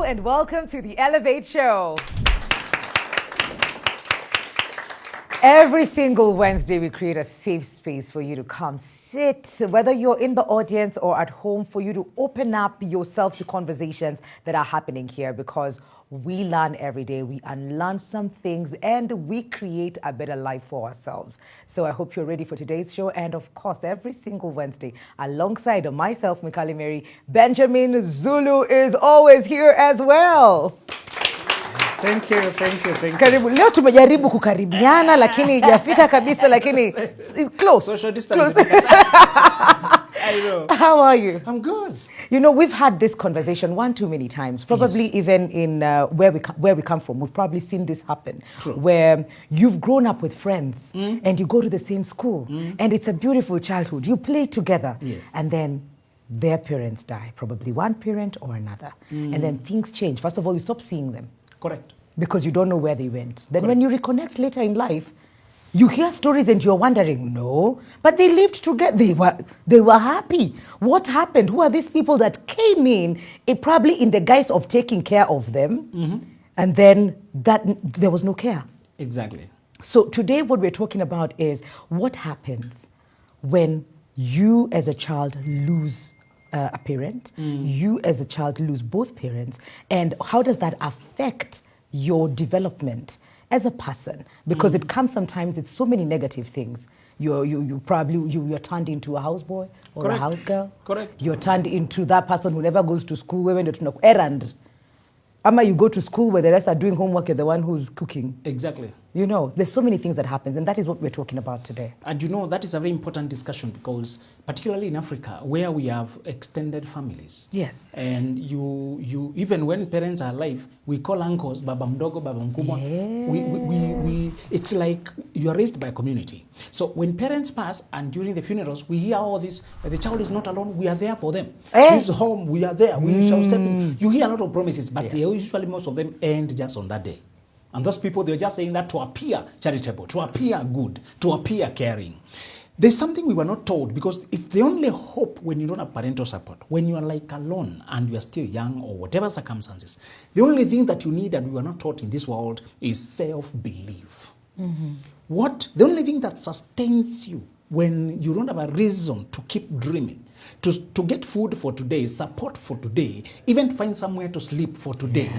and welcome to the Elevate Show. Every single Wednesday, we create a safe space for you to come sit, whether you're in the audience or at home, for you to open up yourself to conversations that are happening here, because we learn every day, we unlearn some things, and we create a better life for ourselves. So I hope you're ready for today's show. And of course, every single Wednesday, alongside myself, Mikali Mary, Benjamin Zulu is always here as well. Thank you. Karibu. Leo tumejaribu kukaribiana lakini hajafika kabisa, lakini close. Social distance. I know. How are you? I'm good. You know, we've had this conversation one too many times. Probably Yes. even in where we come from, we've probably seen this happen. True. Where you've grown up with friends and you go to the same school and it's a beautiful childhood. You play together. Yes. And then their parents die, probably one parent or another. And then things change. First of all, you stop seeing them. Correct. Because you don't know where they went. Then Correct. when you reconnect later in life, you hear stories and you're wondering, no, but they lived together. They were happy. What happened? Who are these people that came in, probably in the guise of taking care of them, and then there was no care? Exactly. So today what we're talking about is what happens when you as a child lose a parent, you as a child lose both parents, and how does that affect your development as a person? Because it comes sometimes with so many negative things. You're turned into a houseboy or Correct. a house girl. Correct. You're turned into that person who never goes to school, where when you're errand. Ama, you go to school where the rest are doing homework, you're the one who's cooking. Exactly. You know, there's so many things that happen, and that is what we're talking about today. And you know, that is a very important discussion, because particularly in Africa, where we have extended families. Yes. And you even when parents are alive, we call uncles baba mdogo, baba mkubwa. Yes. It's like you are raised by a community. So when parents pass and during the funerals, we hear all this, the child is not alone, we are there for them. This home, we are there, we shall step in. You hear a lot of promises, but usually most of them end just on that day. And those people, they're just saying that to appear charitable, to appear good, to appear caring. There's something we were not told, because it's the only hope when you don't have parental support. When you are like alone and you are still young or whatever circumstances, the only thing that you need, and we were not taught in this world, is self-belief. The only thing that sustains you when you don't have a reason to keep dreaming, to get food for today, support for today, even find somewhere to sleep for today,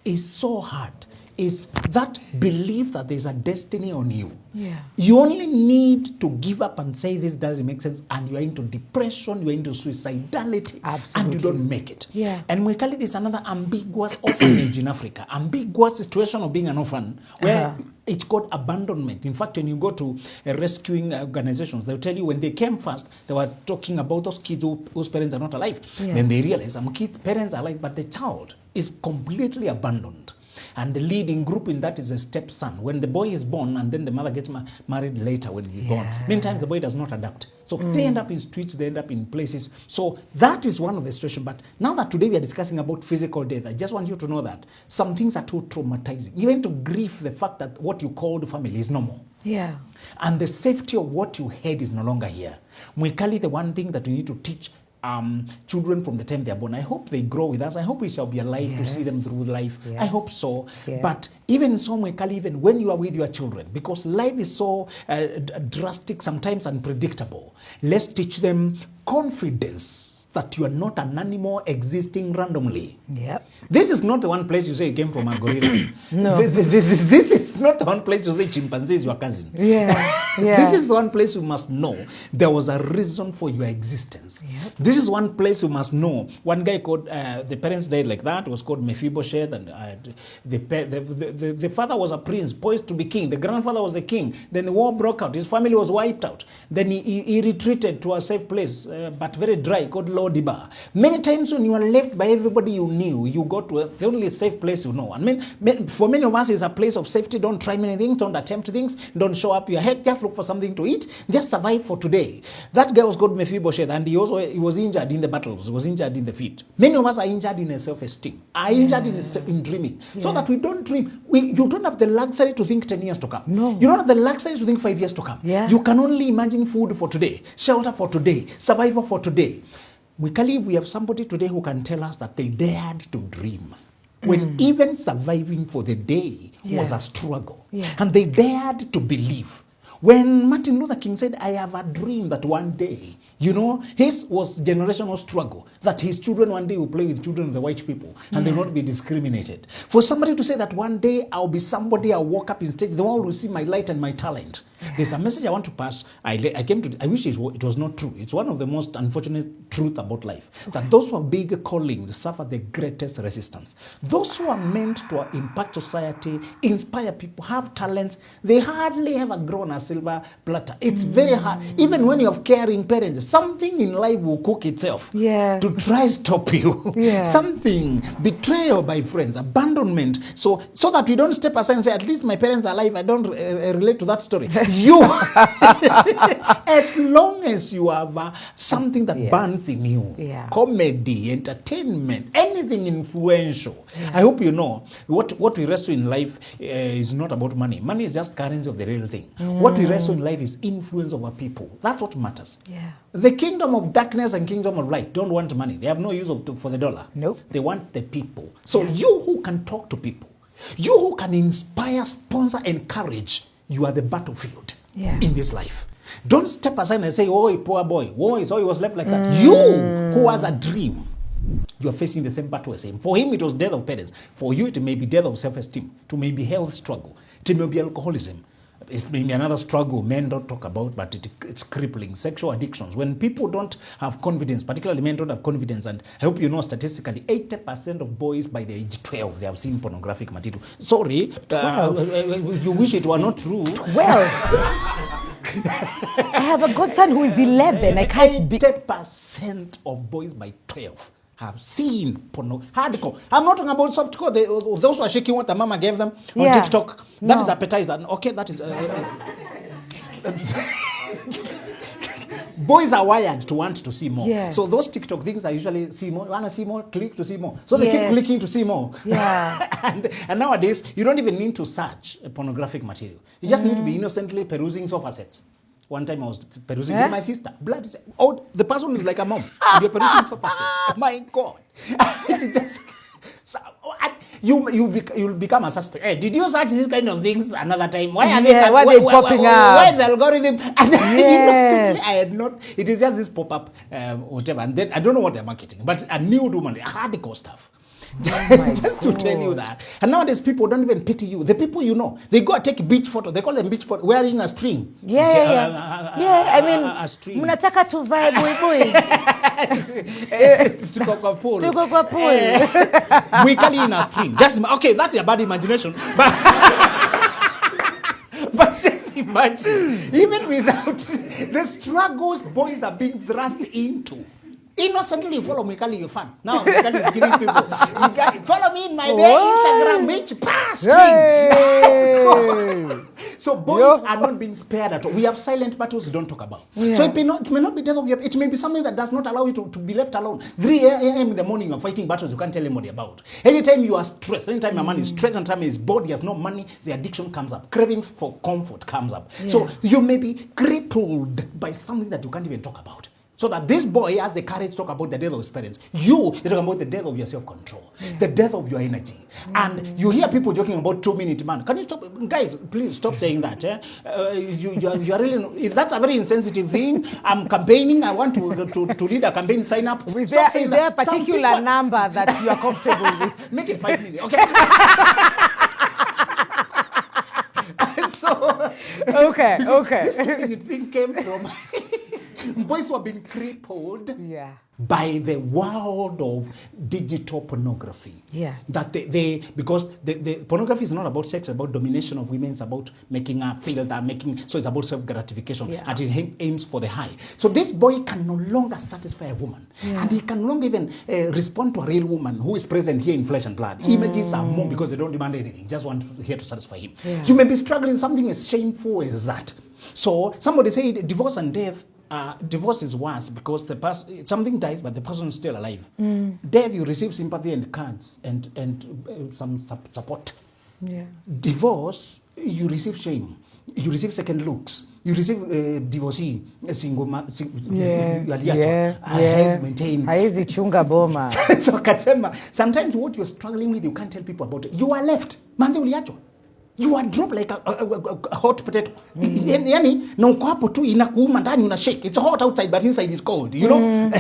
is so hard. Is that belief that there's a destiny on you. Yeah. You only need to give up and say this doesn't make sense, and you're into depression, you're into suicidality, and you don't make it. Yeah. And we call it this another ambiguous orphanage in Africa. Ambiguous situation of being an orphan, where it's called abandonment. In fact, when you go to rescuing organizations, they'll tell you when they came first, they were talking about those kids whose parents are not alive. Yeah. Then they realize some kids' parents are alive, but the child is completely abandoned. And the leading group in that is a stepson. When the boy is born and then the mother gets married later when he's born, many times the boy does not adapt. So they end up in streets, they end up in places. So that is one of the situations. But now that today we are discussing about physical death, I just want you to know that some things are too traumatizing. Even to grieve the fact that what you called family is no more. Yeah. And the safety of what you had is no longer here. Mwikali, the one thing that we need to teach children from the time they are born. I hope they grow with us. I hope we shall be alive to see them through life. Yes. I hope so. Yeah. But even so, even when you are with your children, because life is so drastic, sometimes unpredictable, let's teach them confidence that you are not an animal existing randomly. Yep. This is not the one place you say you came from a gorilla. No. This is not the one place you say chimpanzee is your cousin. Yeah. This is the one place you must know there was a reason for your existence. Yep. This is one place you must know. One guy called, the parents died like that, was called Mephibosheth, and the father was a prince, poised to be king. The grandfather was the king. Then the war broke out. His family was wiped out. Then he retreated to a safe place, but very dry, called Lodibar. Many times when you are left by everybody you knew, you go to the only safe place you know. And for many of us, it's a place of safety. Don't try many things. Don't attempt things. Don't show up your head. Just look for something to eat. Just survive for today. That guy was called Mephibosheth, and he was injured in the battles. He was injured in the field. Many of us are injured in self-esteem. Are injured in dreaming. Yes. So that we don't dream. You don't have the luxury to think 10 years to come. No. You don't have the luxury to think 5 years to come. Yeah. You can only imagine food for today, shelter for today, survival for today. We have somebody today who can tell us that they dared to dream. when even surviving for the day was a struggle. And they dared to believe. When Martin Luther King said, I have a dream that one day, you know, his was generational struggle, that his children one day will play with children of the white people and they will not be discriminated. For somebody to say that one day I'll be somebody, I'll walk up in stage, the world will see my light and my talent. There's a message I want to pass. I wish it was not true. It's one of the most unfortunate truths about life. That those who have big callings suffer the greatest resistance. Those who are meant to impact society, inspire people, have talents, they hardly ever grow on a silver platter. It's very hard. Even when you have caring parents, something in life will cook itself to try stop you. Something, betrayal by friends, abandonment. So that we don't step aside and say, at least my parents are alive. I don't relate to that story. You, as long as you have something that burns in you, comedy, entertainment, anything influential, I hope you know what we wrestle in life is not about money. Money is just currency of the real thing. What we wrestle in life is influence over people. That's what matters. The kingdom of darkness and kingdom of light don't want money. They have no use for the dollar. Nope. They want the people. So you who can talk to people, you who can inspire, sponsor, encourage, you are the battlefield in this life. Don't step aside and say, oh, poor boy, oh, so he was left like that. You who has a dream, you are facing the same battle as him. For him, it was death of parents. For you, it may be death of self-esteem. It may be health struggle. It may be alcoholism. It may be another struggle men don't talk about, but it's crippling. Sexual addictions. When people don't have confidence, particularly men don't have confidence, and I hope you know statistically, 80% of boys by the age 12, they have seen pornographic material. Sorry, you wish it were not true. 12? I have a godson who is 11. I can't be. 80% of boys by 12 have seen porno, hardcore. I'm not talking about softcore. Those who are shaking what the mama gave them on TikTok. That is appetizer. Okay, that is. Boys are wired to want to see more. So those TikTok things are usually see more, want to see more, click to see more. So they keep clicking to see more. And nowadays, you don't even need to search pornographic material. You just need to be innocently perusing sofa sets. One time I was perusing with my sister. Blood. Oh, the person is like a mom. You're perusing sofa sets. My God. It just... So, you'll become a suspect. Hey, did you search these kind of things another time? Why are they popping up? Why is the algorithm? And innocently, I had not. It is just this pop-up, whatever. And then I don't know what they're marketing, but a nude woman, hardcore stuff. Just to tell you that. And nowadays, people don't even pity you. The people you know, they go and take beach photo. They call them beach photo, wearing a string. I mean, a string. Mnataka tuvae buibui. Tuko kwa pool. We call in a string. Just okay, that's a bad imagination. But just imagine, even without the struggles boys are being thrust into. Innocently follow Mikali, your fan. Now Mikali is giving people, follow me in my Instagram, bitch, pass. So boys are not being spared at all. We have silent battles we don't talk about. So it may not be death of your, it may be something that does not allow you to be left alone. 3 a.m. in the morning, you're fighting battles you can't tell anybody about. Anytime you are stressed, anytime a man is stressed, anytime he's bored, he has no money, the addiction comes up. Cravings for comfort comes up. So you may be crippled by something that you can't even talk about. So that this boy has the courage to talk about the death of his parents. You're talking about the death of your self-control, the death of your energy. And you hear people joking about 2-minute man. Can you stop? Guys, please stop saying that. You are really, that's a very insensitive thing. I'm campaigning. I want to lead a campaign, sign up. Is there a particular number that you are comfortable with? Make it 5 minutes, okay? This 2-minute thing came from boys who have been crippled by the world of digital pornography. That because the pornography is not about sex, it's about domination of women, it's about making her feel that, so it's about self-gratification, and it aims for the high. So this boy can no longer satisfy a woman, and he can no longer even respond to a real woman who is present here in flesh and blood. Images are more because they don't demand anything, just want here to satisfy him. You may be struggling something as shameful as that. So somebody said divorce and death. Divorce is worse because something dies, but the person is still alive. Death, you receive sympathy and cards and some support. Yeah. Divorce, you receive shame. You receive second looks. You receive divorcee, single man, maintain. Haizi chunga boma. So kasema, sometimes what you're struggling with, you can't tell people about it. You are left. Manze uliachwa. You are dropped like a hot potato. Yani, na uko hapo tu inakuuma ndani una shake. It's hot outside but inside is cold, you know? And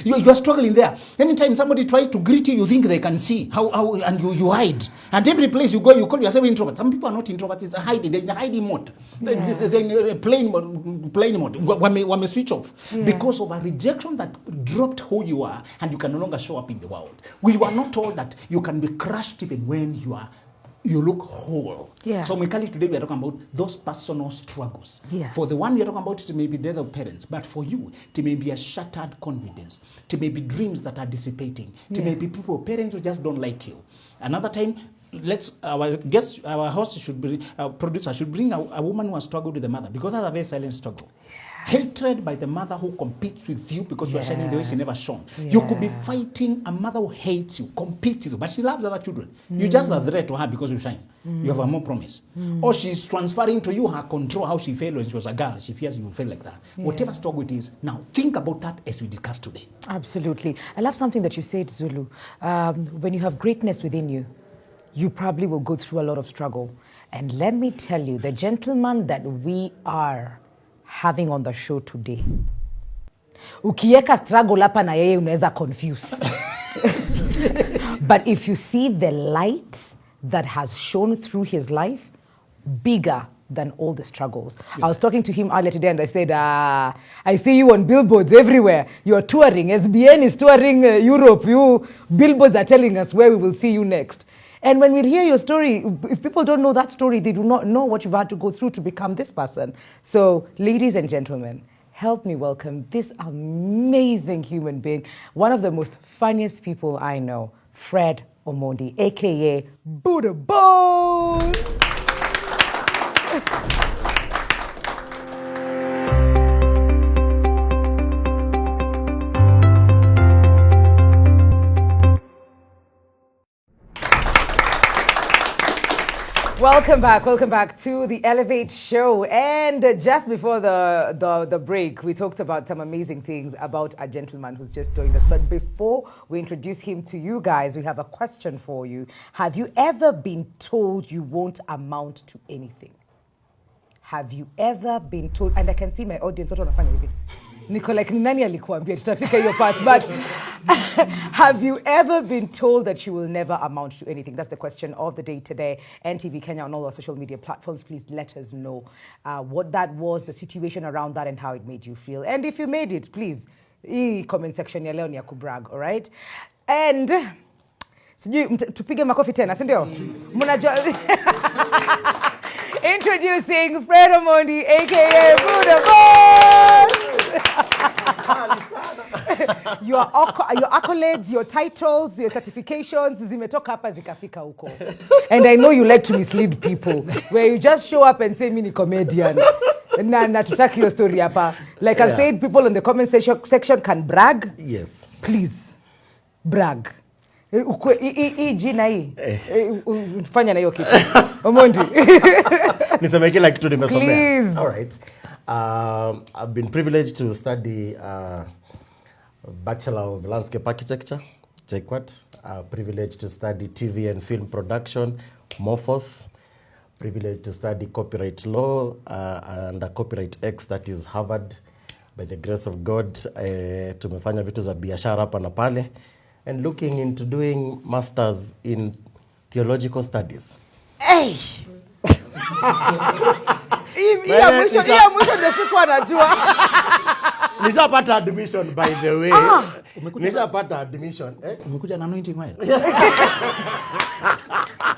you are struggling there. Anytime somebody tries to greet you, you think they can see how and you hide. And every place you go, you call yourself introvert. Some people are not introverts, it's hiding. They're in hiding mode. They're playing mode. Wame switch off. Yeah. Because of a rejection that dropped who you are and you can no longer show up in the world. We were not told that you can be crushed even when you look whole. Yeah. So Mikali, today we are talking about those personal struggles. Yes. For the one we are talking about, it may be death of parents, but for you, it may be a shattered confidence. It may be dreams that are dissipating. It may be people, parents who just don't like you. Another time, our host should bring, our producer should bring a woman who has struggled with the mother, because that's a very silent struggle. Hatred by the mother who competes with you because you are shining the way she never shone. You could be fighting a mother who hates you, competes with you, but she loves other children. You just are threat to her because you shine. You have a more promise. Or she's transferring to you her control, how she failed when she was a girl. She fears you will fail like that. Whatever struggle it is, now think about that as we discuss today. Absolutely. I love something that you said, Zulu. When you have greatness within you, you probably will go through a lot of struggle. And let me tell you, the gentleman that we are having on the show today, ukieka struggle hapa na yeye unaweza confuse. But if you see the light that has shone through his life, bigger than all the struggles. Yeah. I was talking to him earlier today and I said, I see you on billboards everywhere. You're touring. SBN is touring Europe. Billboards are telling us where we will see you next. And when we hear your story, if people don't know that story, they do not know what you've had to go through to become this person. So, ladies and gentlemen, help me welcome this amazing human being, one of the most funniest people I know, Fred Omondi, a.k.a. Buddha Bones. Welcome back to the Elevate Show. And just before the break, we talked about some amazing things about a gentleman who's just joined us. But before we introduce him to you guys, we have a question for you. Have you ever been told you won't amount to anything? Have you ever been told, and I can see my audience, what wanafanya hivi? Niko like, ni nani alikuambia tutafika hiyo part, but have you ever been told that you will never amount to anything? That's the question of the day today. NTV Kenya on all our social media platforms, please let us know what that was, the situation around that, and how it made you feel. And if you made it, please, comment section ya leo ni ya kubrag, all right? And sijui tupige makofi tena, si ndio? Mnajua introducing Fred Omondi, a.k.a. Buddha Bones. Your accolades, your titles, your certifications, zimetoka hapa zikafika huko. And I know you like to mislead people, where you just show up and say, mini comedian. Na tutaki your story hapa. Like I said, people in the comment section can brag. Yes. Please, brag. Jina hii fanya na hiyo kitu Omondi. Niseme kila kitu nimesomea. Please. All right. I've been privileged to study Bachelor of Landscape Architecture, JKUAT. Privileged to study TV and film production, MOFOS. Privileged to study copyright law and a copyright X, that is Harvard. By the grace of God, tumefanya vitu za biashara hapa na pale. And looking into doing masters in theological studies. Hey! Iya mwisho ndio siku anajua. Nishapata admission, by the way. Nishapata admission. Umekuja na anointing oil.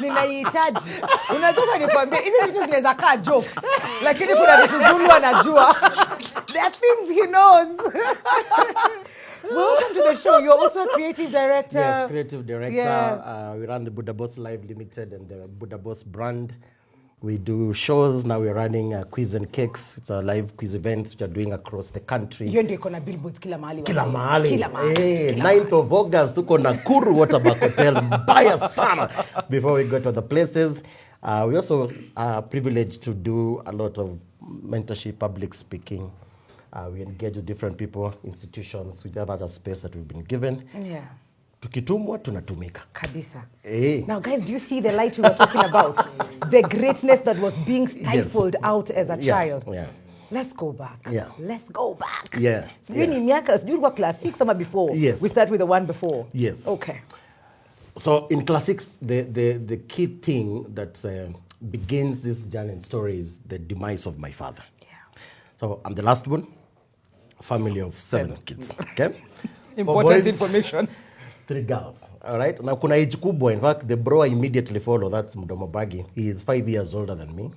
Ninahitaji. Unajua nikwambia hizi vitu zinaweza kaa jokes. Lakini kuna vitu Zulu anajua. There are things he knows. Welcome to the show. You're also a creative director. Yes, creative director. Yeah. We run the Buddha Boss Live Limited and the Buddha Boss brand. We do shows. Now we're running Quiz and Cakes. It's a live quiz event which are doing across the country. Hiyo ndio iko na billboards kila mahali. Kila mahali. Kila mahali. Hey, 9th of August, tuko Nakuru Waterback Hotel. Mbaya sana. Before we go to the places, we also are privileged to do a lot of mentorship, public speaking. We engage with different people, institutions, with other space that we've been given. Yeah. Tukitumwa, tunatumika. Kabisa. Hey. Now, guys, do you see the light we were talking about? The greatness that was being stifled out as a child. Yeah. Let's go back. Yeah. Let's go back. Yeah. Sijui ni miaka, sijui ulikuwa class 6 ama before. Yes. We start with the one before. Yes. Okay. So in class 6, the key thing that begins this journey and story is the demise of my father. Yeah. So I'm the last one, family of 7 kids. Okay. Important information. 3 girls. All right. Now kuna age kubwa. In fact, the bro I immediately follow, that's Mdomo Bagi. He is 5 years older than me.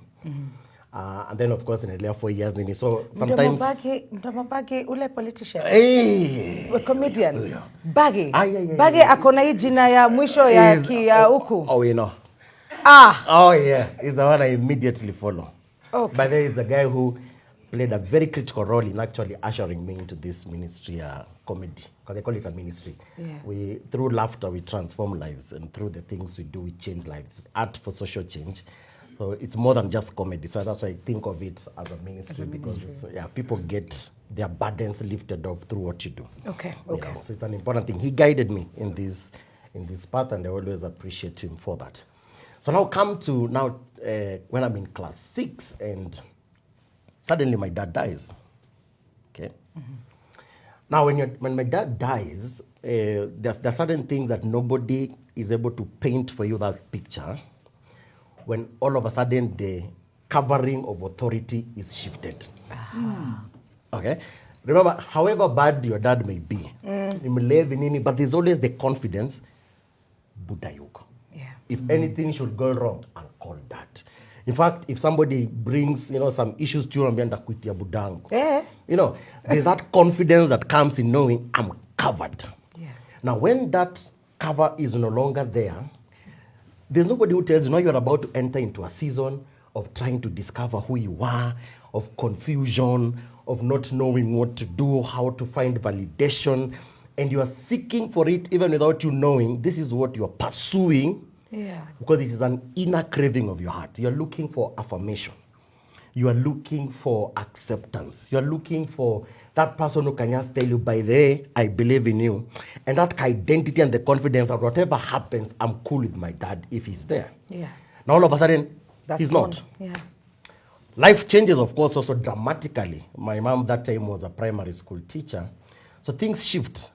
And then of course in the 4 years nini. So sometimes Mdomo Bagi ule politician. Hey. A comedian. Yeah. Bagi. Yeah. Bagi akona hii jina ya mwisho ya kia huku. Oh, you know. Ah. Oh yeah. He's the one I immediately follow. Okay. But there is the guy who played a very critical role in actually ushering me into this ministry, comedy, because they call it a ministry. Yeah. Through laughter, we transform lives, and through the things we do, we change lives. It's art for social change. So it's more than just comedy. So that's why I think of it as a ministry, because people get their burdens lifted off through what you do. Okay. You know, so it's an important thing. He guided me in this path, and I always appreciate him for that. So now come to when I'm in class 6 and suddenly my dad dies. Okay. Now when my dad dies, there are certain things that nobody is able to paint for you that picture when all of a sudden the covering of authority is shifted. Okay. Remember, however bad your dad may be, but there's always the confidence, Buddha yuko. Yeah. If anything should go wrong, I'll call that. In fact, if somebody brings, some issues to you, I'm going to quit your budango. There's that confidence that comes in knowing I'm covered. Yes. Now, when that cover is no longer there, there's nobody who tells you, you're about to enter into a season of trying to discover who you are, of confusion, of not knowing what to do, how to find validation, and you are seeking for it even without you knowing this is what you are pursuing. Yeah. Because it is an inner craving of your heart. You're looking for affirmation. You are looking for acceptance. You're looking for that person who can just tell you, by the way, I believe in you. And that identity and the confidence that whatever happens, I'm cool with my dad if he's there. Yes. Now all of a sudden, That's he's gone. not. Yeah. Life changes, of course, also dramatically. My mom that time was a primary school teacher. So things shift.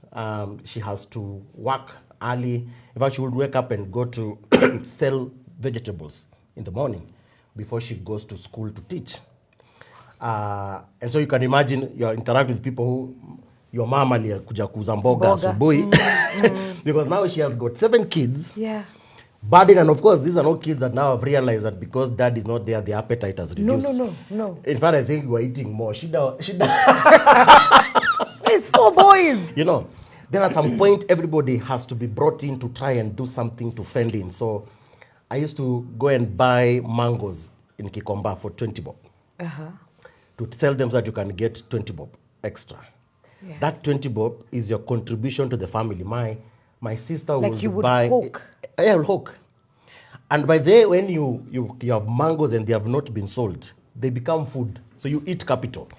She has to work early. In fact, she would wake up and go to sell vegetables in the morning before she goes to school to teach. And so you can imagine you're interacting with people who your mom alikuja kuuza mboga asubuhi because now she has got 7 kids. Yeah. Burden, and of course, these are not kids that now have realized that because dad is not there, the appetite has reduced. No. In fact, I think we're eating more. It's 4 boys. Then at some point, everybody has to be brought in to try and do something to fend in. So I used to go and buy mangoes in Kikomba for 20 bob. To tell them that you can get 20 bob extra. Yeah. That 20 bob is your contribution to the family. My sister Like you would buy. hook. I will hook. And by the way, when you have mangoes and they have not been sold, they become food. So you eat capital.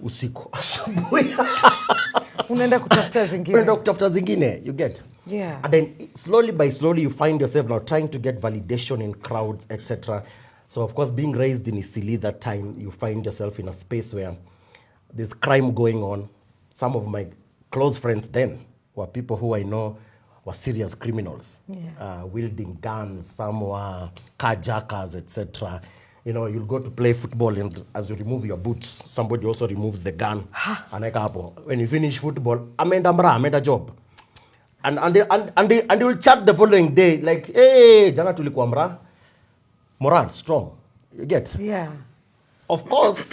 Usiku. Unaenda kutafuta zingine. You get. Yeah. And then slowly you find yourself now trying to get validation in crowds, etc. So of course, being raised in Isili that time, you find yourself in a space where there's crime going on. Some of my close friends then were people who I know were serious criminals, wielding guns, some were carjackers, etc. You'll go to play football, and as you remove your boots, somebody also removes the gun. When you finish football, amenda job. And they will chat the following day, like, hey, jana tulikuwa mra. Moral, strong. You get? Yeah. Of course,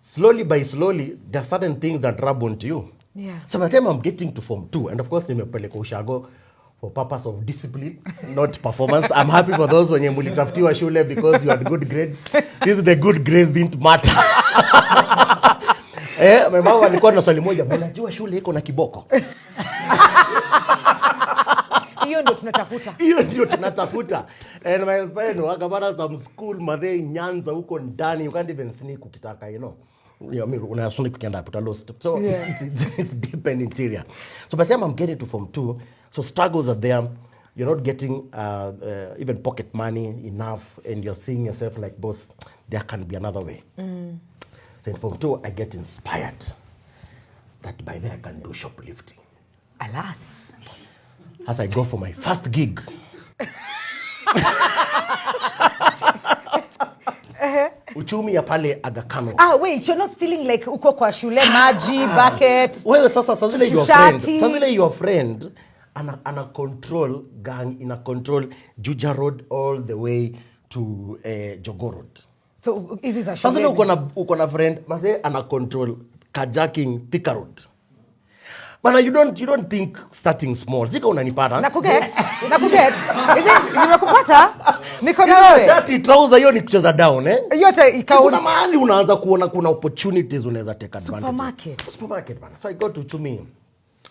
slowly by slowly, there are certain things that rub onto you. Yeah. So by the time I'm getting to Form 2, and of course, nimepeleka ushago for purpose of discipline, not performance. I'm happy for those when you mulitafutiwa shule because you had good grades. These the good grades didn't matter. My mama alikuwa na swali moja, unajua shule iko na kiboko? Hiyo ndio tunatafuta. Hiyo ndio tunatafuta. And my husband wakapata some school madhe Nyanza huko ndani, you can't even sneak ukitaka, you know. I mean, una sneak ukienda puta lost. So it's deep and interior. So by the time I'm getting to Form 2, so struggles are there. You're not getting even pocket money enough, and you're seeing yourself like, boss, there can be another way. So in Form 2, I get inspired that by then I can do shoplifting. Alas. As I go for my first gig. Uchumi ya pale Aga Khan. Wait, you're not stealing like uko kwa shule maji, bucket. Wewe sasa zile your friend. Sasa zile your friend ana control gang, ina control Juja Road all the way to Jogoo Road. So is this a shule? Sasa uko na friend, mase ana control carjacking Thika Road. But you don't think starting small. Zika unanipata. Nakuget. Is it nimekupata? Niko na wewe. Shati trouser hiyo ni kucheza down Yote ikaona. Kuna mahali unaanza kuona kuna opportunities unaweza take advantage. Supermarket bana. So I go to Uchumi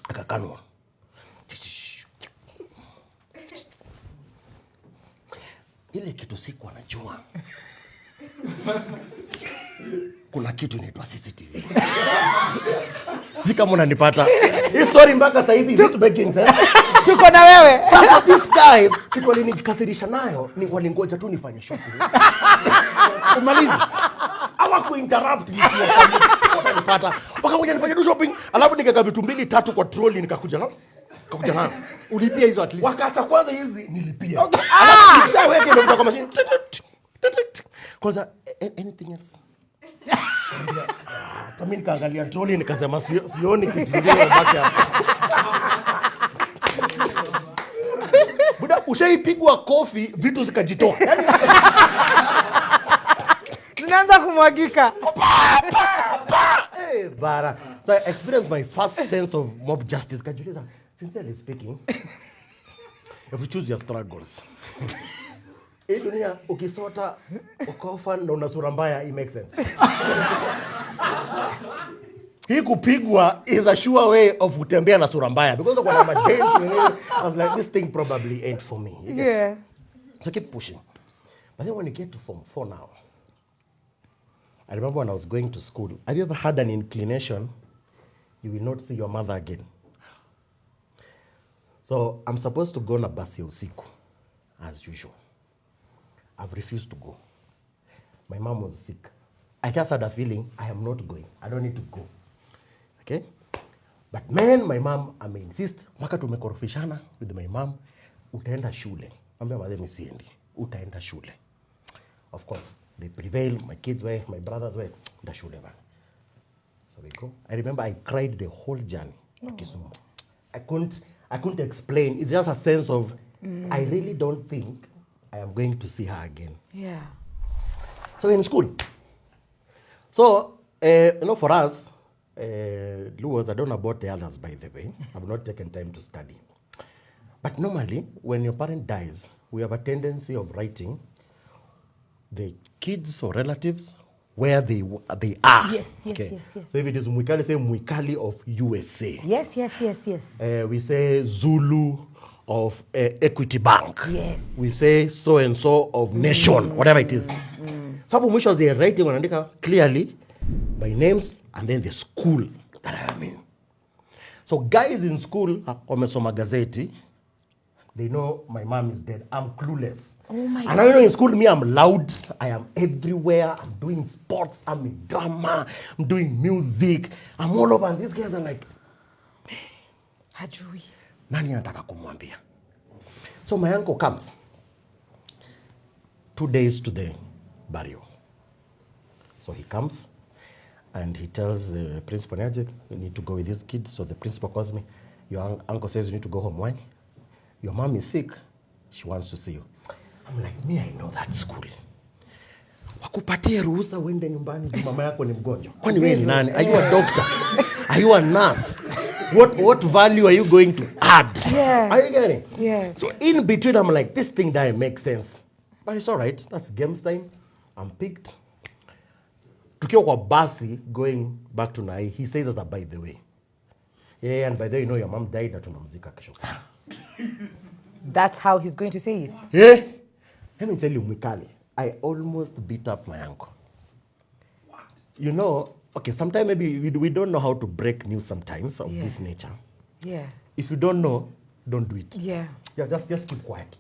Aga Khan. Ile kitu siku anajua. Kuna kitu inaitwa CCTV. Sika mbona nipata. Hii story mpaka sasa hivi is it making sense? Tuko na wewe. Sasa these guys kitu walinijikasirisha nayo ni walingoja tu nifanye shopping. Umalizi. Hawa kuinterrupt nipata. Wakakuja nifanye tu shopping, alafu nikaka vitu 2-3 kwa trolley nikakuja na. Ulipia hizo at least. Wakati kwanza hizi nilipia. Alafu nishaweke ndio kwa machine. Kwanza anything else? Mimi nikaangalia trolley nikasema sioni kitu kingine mbaki hapa. Buda ushaipigwa kofi vitu zikajitoa. Tunaanza kumwagika. Bara. So I experienced my first sense of mob justice. Kajuliza, sincerely speaking, if you choose your struggles. Hii dunia ukisota ukofa na una sura mbaya, it makes sense. Hii kupigwa is a sure way of kutembea na sura mbaya because of what I'm I was like, this thing probably ain't for me. Yeah. So I keep pushing. But then when you get to Form 4 now, I remember when I was going to school, have you ever had an inclination you will not see your mother again? So I'm supposed to go na basi ya usiku as usual. I've refused to go. My mom was sick. I just had a feeling I am not going. I don't need to go. Okay? But man, my mom, I may insist. Maka tumekorofishana with my mom. Utaenda shule. Ambia madhe misiendi. Utaenda shule. Of course, they prevail. My kids were, my brothers were. Utaenda shule man. So we go. I remember I cried the whole journey to Kisumu. I couldn't explain. It's just a sense of, I really don't think I am going to see her again. Yeah. So we're in school. So, for us, Luos, I don't know about the others, by the way. I've not taken time to study. But normally, when your parent dies, we have a tendency of writing the kids or relatives where they are. Yes. So if it is Mwikali, say Mwikali of USA. Yes. We say Zulu of Equity Bank. Yes. We say so-and-so of Nation, whatever it is. Sababu mwisho they are writing wanaandika clearly by names and then the school that I'm in. So guys in school wamesoma gazeti, they know my mom is dead. I'm clueless. Oh my God. And I know in school, me, I'm loud. I am everywhere. I'm doing sports. I'm in drama. I'm doing music. I'm all over. And these guys are like, Hajui. Nani anataka kumwambia? So my uncle comes. 2 days to the burial. So he comes and he tells the principal, you need to go with this kid. So the principal calls me. Your uncle says you need to go home. Why? Your mom is sick. She wants to see you. I'm like, me, I know that school. Wakupatie ruhusa uende nyumbani mama yako ni mgonjwa. Kwani wewe ni nani? Are you a doctor? Are you a nurse? what value are you going to add? Yeah. Are you getting? Yes. So in between, I'm like, this thing doesn't make sense. But it's all right. That's games time. I'm picked. Tukiwa kwa basi going back to Nai, he says that by the way. Yeah, and by the way, you know your mom died na tunamzika kesho. That's how he's going to say it. Yeah. Let me tell you, Mikali, I almost beat up my uncle. What? You know, okay, sometimes maybe we don't know how to break news sometimes of this nature. Yeah. If you don't know, don't do it. Yeah. Yeah, just keep quiet.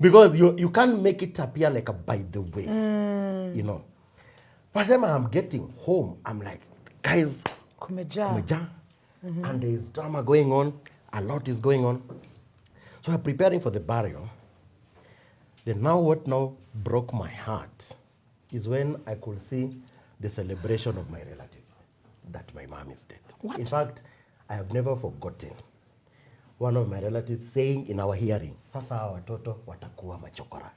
Because you can't make it appear like a by the way. You know. By the time I'm getting home, I'm like, guys, kumeja. And there's drama going on. A lot is going on. So we're preparing for the burial. Then what now broke my heart is when I could see the celebration of my relatives, that my mom is dead. What? In fact, I have never forgotten one of my relatives saying in our hearing, sasa watoto watakuwa machokora.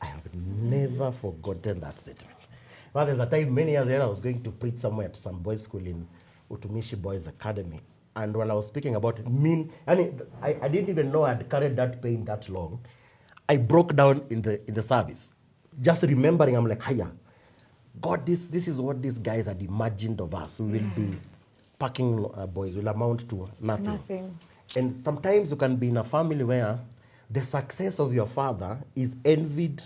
I have never forgotten that statement. Well, there's a time many years later I was going to preach somewhere at some boys' school in Utumishi Boys Academy. And when I was speaking about it, I didn't even know I'd carried that pain that long. I broke down in the service. Just remembering, I'm like, hiya, God, this is what these guys had imagined of us. We will be packing boys, will amount to nothing. And sometimes you can be in a family where the success of your father is envied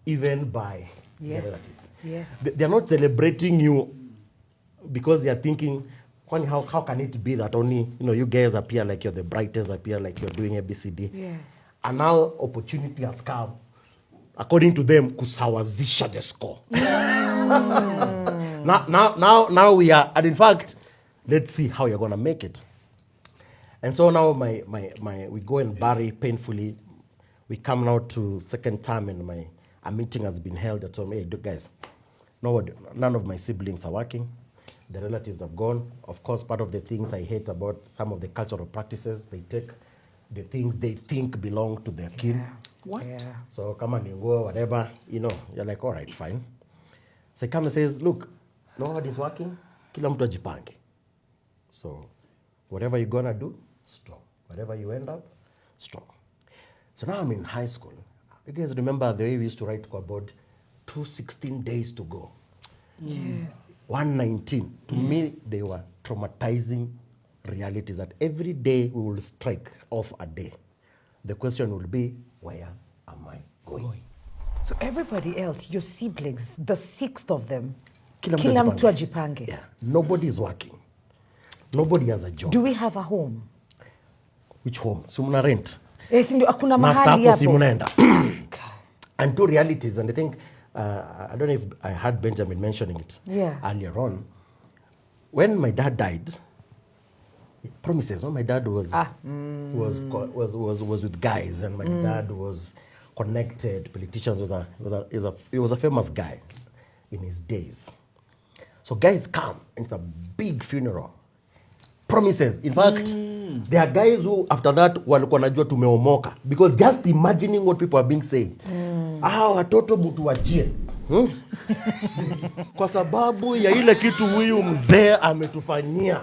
even by the relatives. Yes. They're not celebrating you because they're thinking, how can it be that only you guys appear like you're the brightest, appear like you're doing ABCD. Yeah. And now opportunity has come, according to them, kusawazisha the score. Now we are, and in fact, let's see how you're gonna make it. And so now we go and bury painfully. We come now to second term, and a meeting has been held at home. Hey, guys, none of my siblings are working. The relatives have gone. Of course, part of the things I hate about some of the cultural practices, they take the things they think belong to their kin. What? Yeah. So come on, go, whatever, you're like, all right, fine. So he comes and says, look, nobody's working, kila mtu ajipange. So whatever you're gonna do, strong. Whatever you end up, strong. So now I'm in high school. You guys remember the way we used to write to board, 216 days to go. Yes. 119. To me, they were traumatizing realities that every day we will strike off a day. The question will be, where am I going? So everybody else, your siblings, the 6 of them, Kila mtu ajipange. Yeah, nobody is working. Nobody has a job. Do we have a home? Which home? Si muna rent. Hakuna mahali hapo. Si munaenda. And 2 realities, and I think, I don't know if I heard Benjamin mentioning it earlier on. When my dad died, promises. My dad was with guys, and my dad was connected. Politicians he was a famous guy in his days. So guys come, and it's a big funeral. Promises. In fact, there are guys who after that walikuwa najua tumeomoka, because just imagining what people are being said. Watoto mutuachie. Kwa sababu ya ile kitu huyu mzee ametufanyia.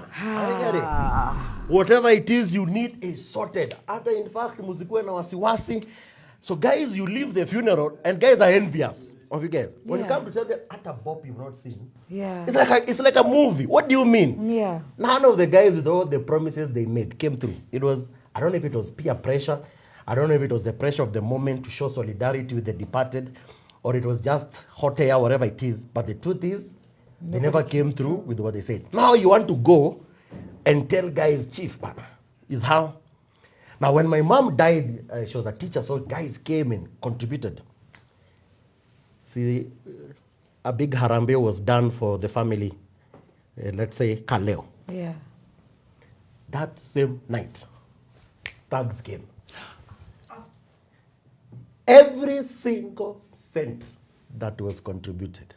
Whatever it is you need is sorted. In fact, muzikuwe na wasiwasi. So guys, you leave the funeral and guys are envious of you guys. When you come to tell them, at a bop you've not seen. Yeah. It's like a movie. What do you mean? Yeah. None of the guys with all the promises they made came through. I don't know if it was peer pressure. I don't know if it was the pressure of the moment to show solidarity with the departed, or it was just hot air, whatever it is. But the truth is, they never came through with what they said. Now you want to go and tell guys, chief, is how. Now when my mom died, she was a teacher, so guys came and contributed. See, a big harambe was done for the family, let's say Kaleo. Yeah. That same night, thugs came. Every single cent that was contributed.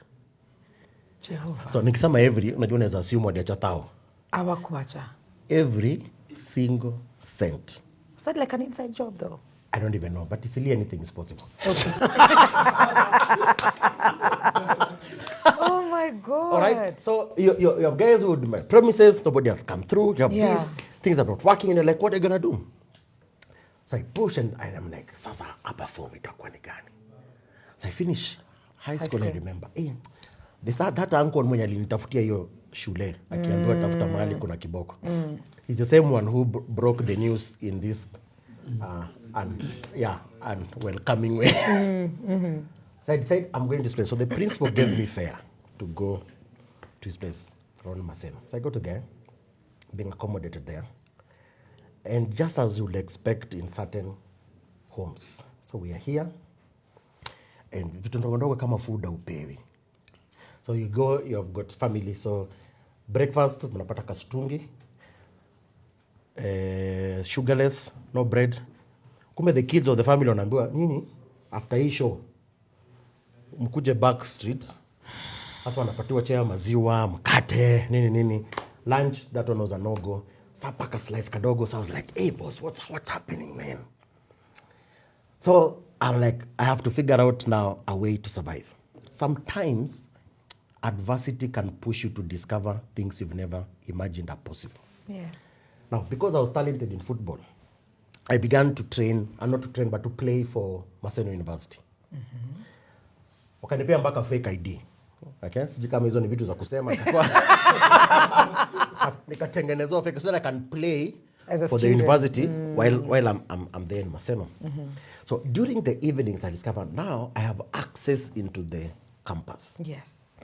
Jehovah. So nikisema every, unajua unaweza assume wadiacha tao. Hawakuacha. Every single cent. Was that like an inside job though? I don't even know, but silly anything is possible. Okay. Oh my good. All right. So you have guys who would make promises, nobody has come through. You have these things are not working, and you're like, what are you gonna do? So I push and I'm like, sasa hapa form itakuwa ni gani? So I finish high school. I remember, that uncle mwenye alinitafutia hiyo shule akiambiwa tafuta mahali kuna kiboko. He's the same one who broke the news in this and welcoming way. So I decided I'm going to this place. So the principal gave me fare to go to his place around Maseno. So I go to there, being accommodated there. And just as you would expect in certain homes. So we are here, and vitu ndogo kama food upewi. So you go, you have got family. So breakfast, mnapata kastungi, sugarless, no bread. Kume the kids of the family wanaambiwa nini after hii show mkuje back street. Hasa wanapatiwa chea maziwa, mkate, nini. Lunch, that one was a no-go. Sapaka slice kadogo. So I was like, hey boss, what's happening, man? So I'm like, I have to figure out now a way to survive. Sometimes adversity can push you to discover things you've never imagined are possible. Yeah. Now, because I was talented in football, I began to train, and not to train, but to play for Maseno University. Wakanipea mpaka fake ID. Okay? Sijui kama hizo ni vitu za kusema. Nikatengenezwa fake so that I can play for the university while I'm there in Maseno. So during the evenings, I discovered now I have access into the campus. Yes.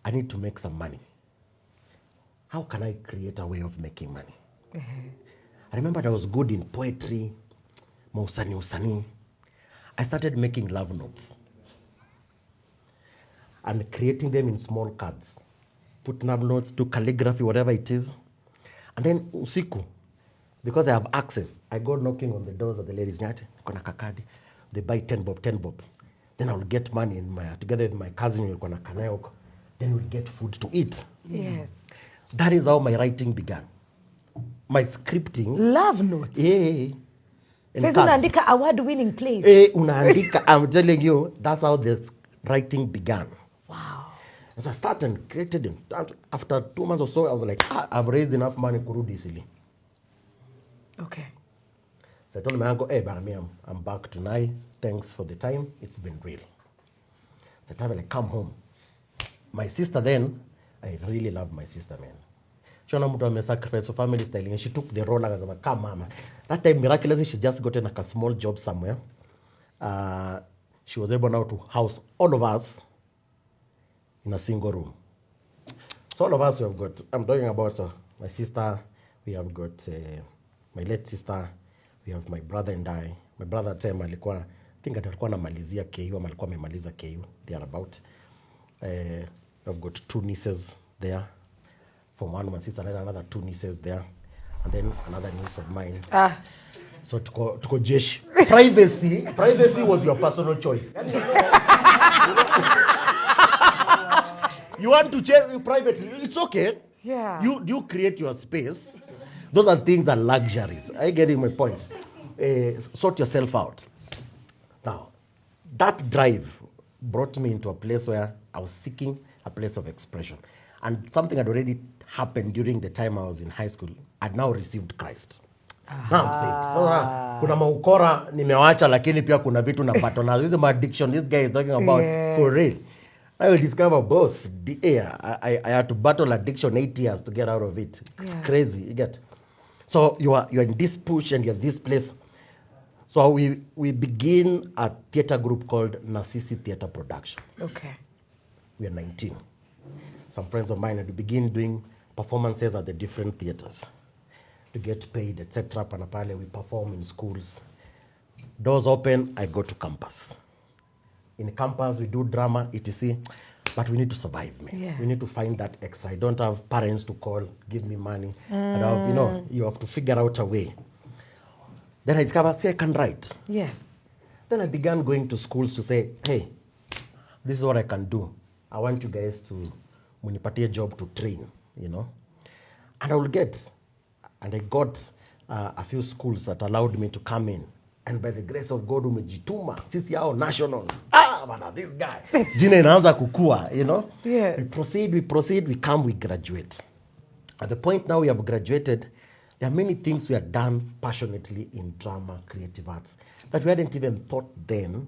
I need to make some money. How can I create a way of making money? I remember I was good in poetry, usani. I started making love notes and creating them in small cards. Put love notes, do calligraphy, whatever it is. And then usiku, because I have access, I go knocking on the doors of the ladies. They buy 10 bob. Then I'll get money together with my cousin. Then we'll get food to eat. Yes. That is how my writing began. My scripting. Love notes. Yeah. Says unaandika award-winning plays. Unaandika. I'm telling you, that's how the writing began. Wow. And so I started and created it. After 2 months or so, I was like, I've raised enough money to do easily. Okay. So I told my uncle, hey, Barami, I'm back tonight. Thanks for the time. It's been real. So I like, come home. My sister then, I really love my sister, man. She was sacrifice for family styling, and she took the role as a come mama. That time, miraculously, she's just gotten like a small job somewhere. She was able now to house all of us in a single room. So all of us, we have got, I'm talking about my sister, we have got my late sister, we have my brother and I. My brother at time, I think alikuwa namalizia 𝐾𝐢, ama alikuwa amemaliza 𝐾𝐢, they are about. I've got 2 nieces there. From one of my sister, another 2 nieces there. And then another niece of mine. So tuko jeshi. Privacy was your personal choice. You want to check privately, it's okay. Yeah. You create your space. Those are things are luxuries. Are you getting my point? Sort yourself out. Now, that drive brought me into a place where I was seeking a place of expression. And something had already happened during the time I was in high school. I'd now received Christ. Now I'm saved. So kuna maukora nimewacha, lakini pia kuna vitu na patona. This is my addiction this guy is talking about. For real. I will discover, boss, I had to battle addiction 8 years to get out of it. It's crazy, you get. So you're in this push and you're this place. So we begin a theater group called Narcissi Theater Production. Okay. We are 19. Some friends of mine had to begin doing performances at the different theaters to get paid, etc. Panapale, we perform in schools. Doors open, I go to campus. In campus, we do drama, etc. But we need to survive, man. Yeah. We need to find that extra. I don't have parents to call, give me money. And you have to figure out a way. Then I discovered, I can write. Yes. Then I began going to schools to say, hey, this is what I can do. I want you guys to munipatie a job to train, And I will get. And I got a few schools that allowed me to come in. And by the grace of God, umejituma, sisi hao nationals. bana, this guy. Jina inaanza kukua, you know. Yes. We proceed, we come, we graduate. At the point now we have graduated, there are many things we have done passionately in drama, creative arts, that we hadn't even thought then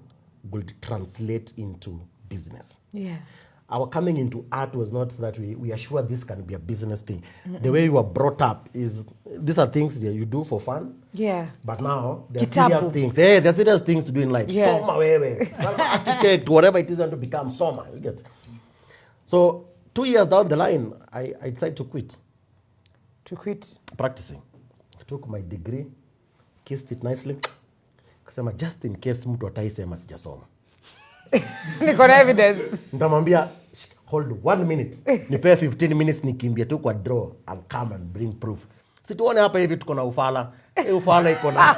would translate into business. Yeah. Our coming into art was not that we are sure this can be a business thing. The way you were brought up is, these are things that you do for fun. Yeah. But now, there are Kitabu. serious things. Hey, there are serious things to do in life. Yeah. Soma wewe. Architect, whatever it is, and to become soma. You get. So, 2 years down the line, I decided to quit. To quit. Practicing. I took my degree, kissed it nicely. Kasema, just in case mtu ataisema sijasoma. Niko na evidence. Nitamwambia, hold 1 minute. Nipe 15 minutes nikimbia tu kwa draw. I'll come and bring proof. Situone hapa hivi tuko na ufala. Ufala iko na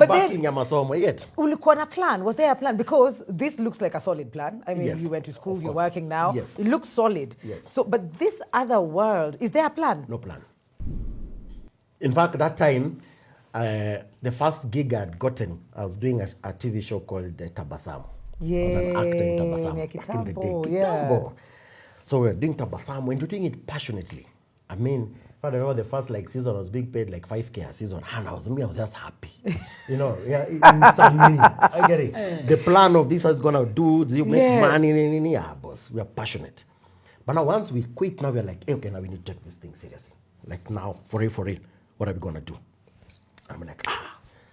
backing ya masomo yet. Ulikuwa na plan? Was there a plan? Because this looks like a solid plan. I mean, Yes, you went to school, of you're course. working now. Yes. It looks solid. Yes. So, but this other world, is there a plan? No plan. In fact, that time, the first gig I'd gotten, I was doing a TV show called Tabasamu. I was an actor in Tabasamu back in the day. Kitambo. So we were doing Tabasamu and we're doing it passionately. I mean, I don't know, the first season I was being paid like 5K a season, and I was just happy. You know, yeah, inside me. I get it. The plan of this is gonna do, you make money, yeah, boss. We are passionate. But now once we quit, now we're like, hey, okay, now we need to take this thing seriously. Like now, for real, what are we gonna do? I'm like,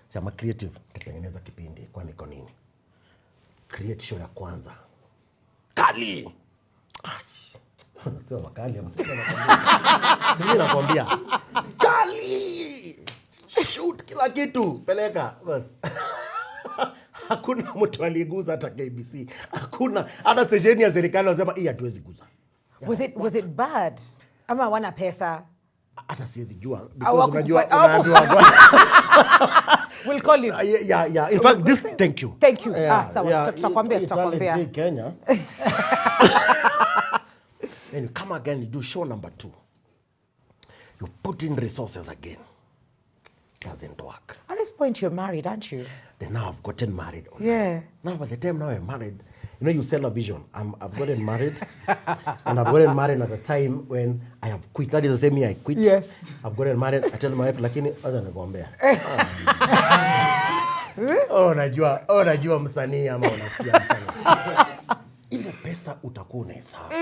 see, I'm a creative. Tatengeneza kipindi, kwa niko nini? Create show ya kwanza. Kali! Sio wakali, sio nakwambia. Kali! Shoot kila kitu, peleka. Bas. Hakuna mtu aliguza hata KBC. Hakuna hata sesheni ya serikali wanasema hii hatuwezi guza. Was it bad? Ama wana pesa? Hata siwezi jua because unajua We'll call you. Yeah. In fact, this thank you. Thank you. Sawa, tutakwambia. Kenya. Then you come again, you do show number 2. You put in resources again. Doesn't work. At this point, you're married, aren't you? Then now I've gotten married. Yeah. Now by the time now I'm married, you know, you sell a vision. I've gotten married. And I've gotten married at a time when I have quit. That is the same year I quit. Yes. I've gotten married. I tell my wife, lakini acha nikwambia. Unajua msanii ama unasikia msanii. Ile pesa utakuwa unahesabu.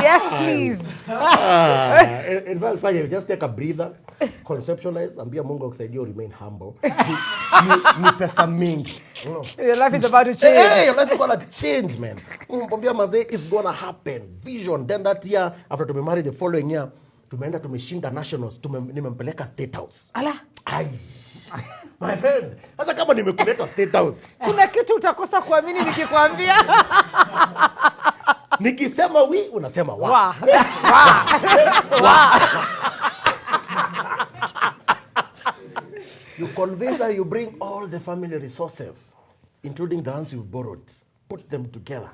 Yes, please. In fact, just take a breather, conceptualize, ambia Mungu akusaidie remain humble. Ni pesa mingi. Your life is about to change. Hey, your life is gonna change, man. Mbambia mazee, it's gonna happen. Vision. Then that year, after to be married the following year, tumeenda tumeshinda nationals, nimempeleka State House. Ala. Ai. My friend, hata kama nimekuleta State House. Kuna kitu utakosa kuamini nikikwambia. Nikisema wi, unasema wa. Wa. You convince her, you bring all the family resources, including the ones you've borrowed, put them together.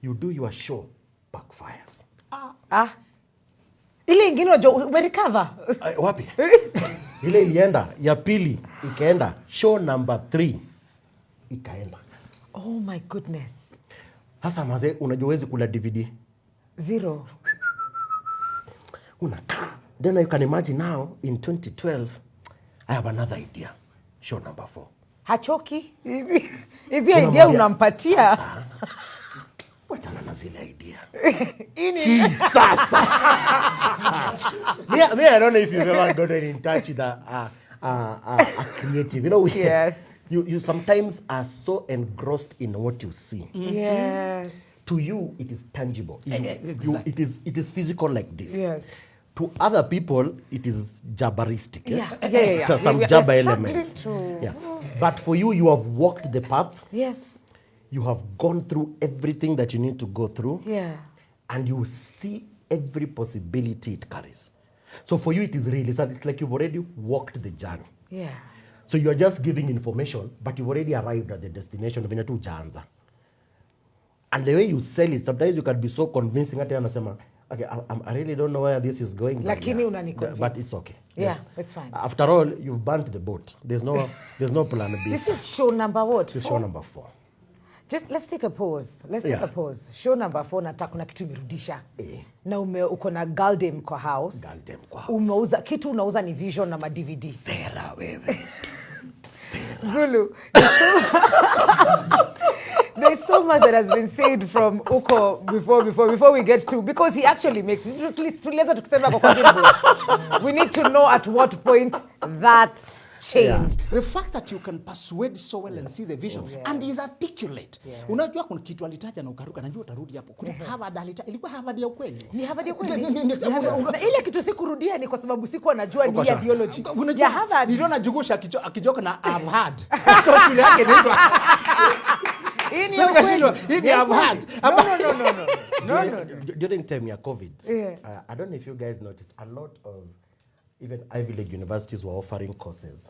You do your show, backfires. Ile ingine umerecover. Wapi? Ile ilienda, ya pili ikaenda, show number 3 ikaenda. Oh my goodness. Hasa maze, unajua huwezi kula DVD. 0. Unakaa. Then you can imagine now, in 2012, I have another idea. Show number 4. Hachoki? Hizi idea unampatia? Wachana na zile idea. Ini. Sasa. I don't know if you've ever gotten in touch with a creative. You know, yes. You sometimes are so engrossed in what you see. Yes. To you, it is tangible. Exactly. It is physical like this. Yes. To other people, it is jabberistic. Yeah. Some jabber elements. Exactly true. Yeah. But for you, you have walked the path. Yes. You have gone through everything that you need to go through. Yeah. And you see every possibility it carries. So for you, it is really sad. It's like you've already walked the journey. Yeah. So you are just giving information, but you've already arrived at the destination. Venye tu ujaanza. And the way you sell it, sometimes you can be so convincing. Hata anasema, Okay, I really don't know where this is going. Lakini unaniconvince. But it's okay. Yeah, it's fine. After all, you've burnt the boat. There's no plan B. This is show number what? This is show number 4. Just let's take a pause. Let's take a pause. Show number 4 nataka kuna kitu imerudisha. Na uko na 𝐿'Dem kwa house. 𝐿'Dem kwa house. Umeuza kitu unauza ni vision na DVD. Sera wewe. Sera. Zulu. There's so much that has been said from Uko before we get to, because he actually makes it. We need to know at what point that changed. The fact that you can persuade so well and see the vision and is articulate. Unajua kuna kitu alitaja na ukaruka, najua utarudi hapo. Kuna Harvard alitaja, ilikuwa Harvard ya ukweli. Ni Harvard ya ukweli. Na ile kitu sikurudia ni kwa sababu sikuwa najua ni ideology. Ya Harvard. Niliona Jugusha akijoka na I've had. So shule yake inaitwa No. During time ya COVID, I don't know if you guys noticed, a lot of even Ivy League universities were offering courses.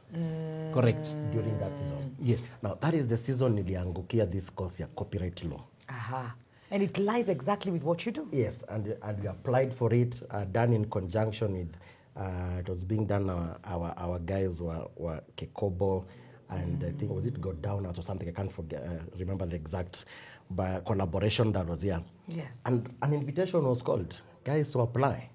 Correct. During that season. Yes. Now, that is the season niliangukia this course ya copyright law. Aha. And it lies exactly with what you do. Yes, and we applied for it, done in conjunction with, it was being done, our guys were 𝐾𝐲𝐫, and I think, was it Go Down or something? I can't remember the exact collaboration that was here. Yes. And an invitation was called, guys, to apply.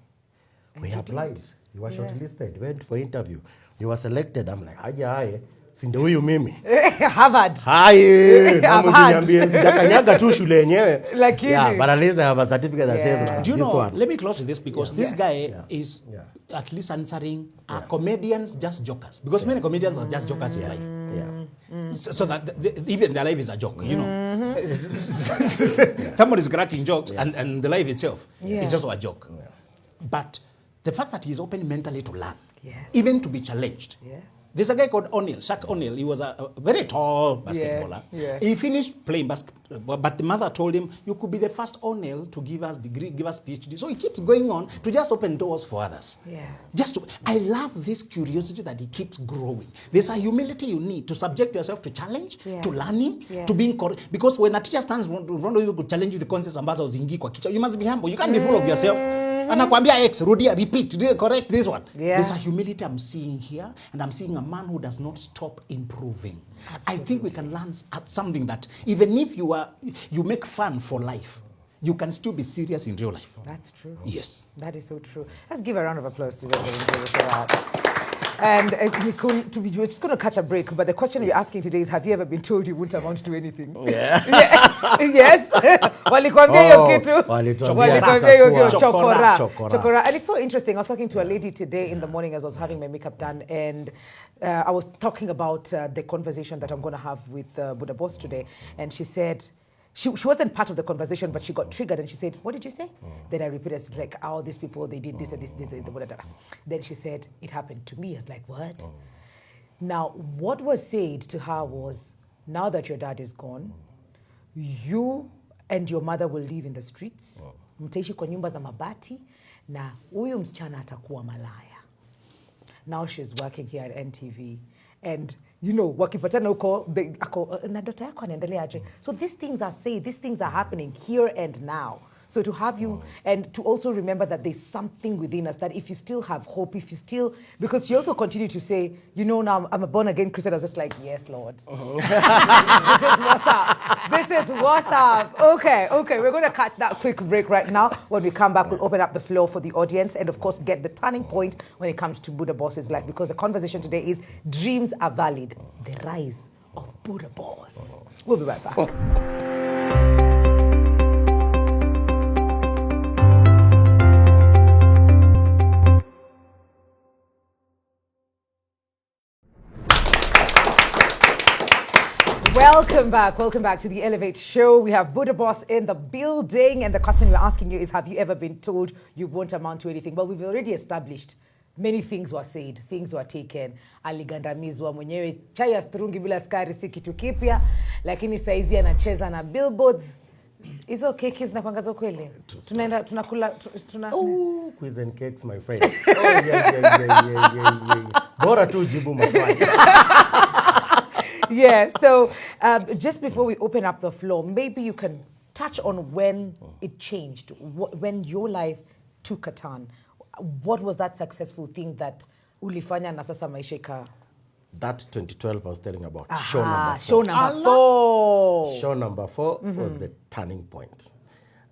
We applied. You were shortlisted, went for interview. You were selected. I'm like, aye, sinde huyu mimi. Harvard. Haye, niambie sijakanyaga tu shule yenyewe. Yeah, but at least I have a certificate that says do you know, one. let me close with this, because this guy is at least answering comedians just jokers, because many comedians are just jokers in life. So that even their life is a joke, you know. Someone is cracking jokes and the life itself is also a joke. But the fact that he's open mentally to learn, even to be challenged. There's a guy called O'Neal, Shaq O'Neal. He was a very tall basketballer. He finished playing basketball, but the mother told him, you could be the first O'Neal to give us degree, give us PhD. So he keeps going on to just open doors for others. I love this curiosity that he keeps growing. There's a humility you need to subject yourself to challenge, to learning, to being correct. Because when a teacher stands in front of you to challenge you the concepts ambazo zingi kwa kichwa, you must be humble. You can't be full of yourself. Anakwambia X, rudia, repeat, correct this one. There's a humility I'm seeing here, and I'm seeing a man who does not stop improving. I think we can learn at something that even if you make fun for life, you can still be serious in real life. That's true. Yes. That is so true. Let's give a round of applause to them for that. And we're just going to catch a break, but the question you're asking today is, have you ever been told you won't amount to anything? Yes. Walikwambia hiyo kitu. Walikwambia hiyo chokora. And it's so interesting. I was talking to a lady today in the morning as I was having my makeup done, and I was talking about the conversation that I'm going to have with Buddha Boss today, and she said, she wasn't part of the conversation, but she got triggered and she said, what did you say? Then I repeated, it's like, oh, these people, they did this and this. Then she said, it happened to me. I was like, what? Now, what was said to her was, now that your dad is gone, you and your mother will live in the streets. Mtaishi kwa nyumba za mabati, na huyu msichana atakuwa malaya. Now she's working here at NTV. And you know, wakipatana huko na dota yako anaendelea aje. So these things are said, these things are happening here and now. So to have you, and to also remember that there's something within us, that if you still have hope, if you still, because you also continue to say, you know, now I'm a born-again Christian. I was just like, yes, Lord. This is what's up. This is what's up. Okay, we're going to catch that quick break right now. When we come back, we'll open up the floor for the audience and, of course, get the turning point when it comes to Buddha Boss's life, because the conversation today is dreams are valid, the rise of Buddha Boss. We'll be right back. Welcome back to the Elevate Show. We have Buddha Boss in the building, and the question we're asking you is, have you ever been told you won't amount to anything? Well, we've already established many things were said, things were taken. Aligandamizwa mwenyewe, chai ya strungi bila skari si kitu kipya, lakini saizi anacheza na billboards. Hizo keki zinakuangaza kweli? Tunaenda tunakula quiz and cakes, my friend. Yeah. Bora tu jibu maswali. Yeah, so just before we open up the floor, maybe you can touch on when it changed, when your life to Katan. What was that successful thing that ulifanya na sasa maisha ika? That 2012 I was telling about. Aha, Show number 4. Show number 4. Show number 4 was the turning point.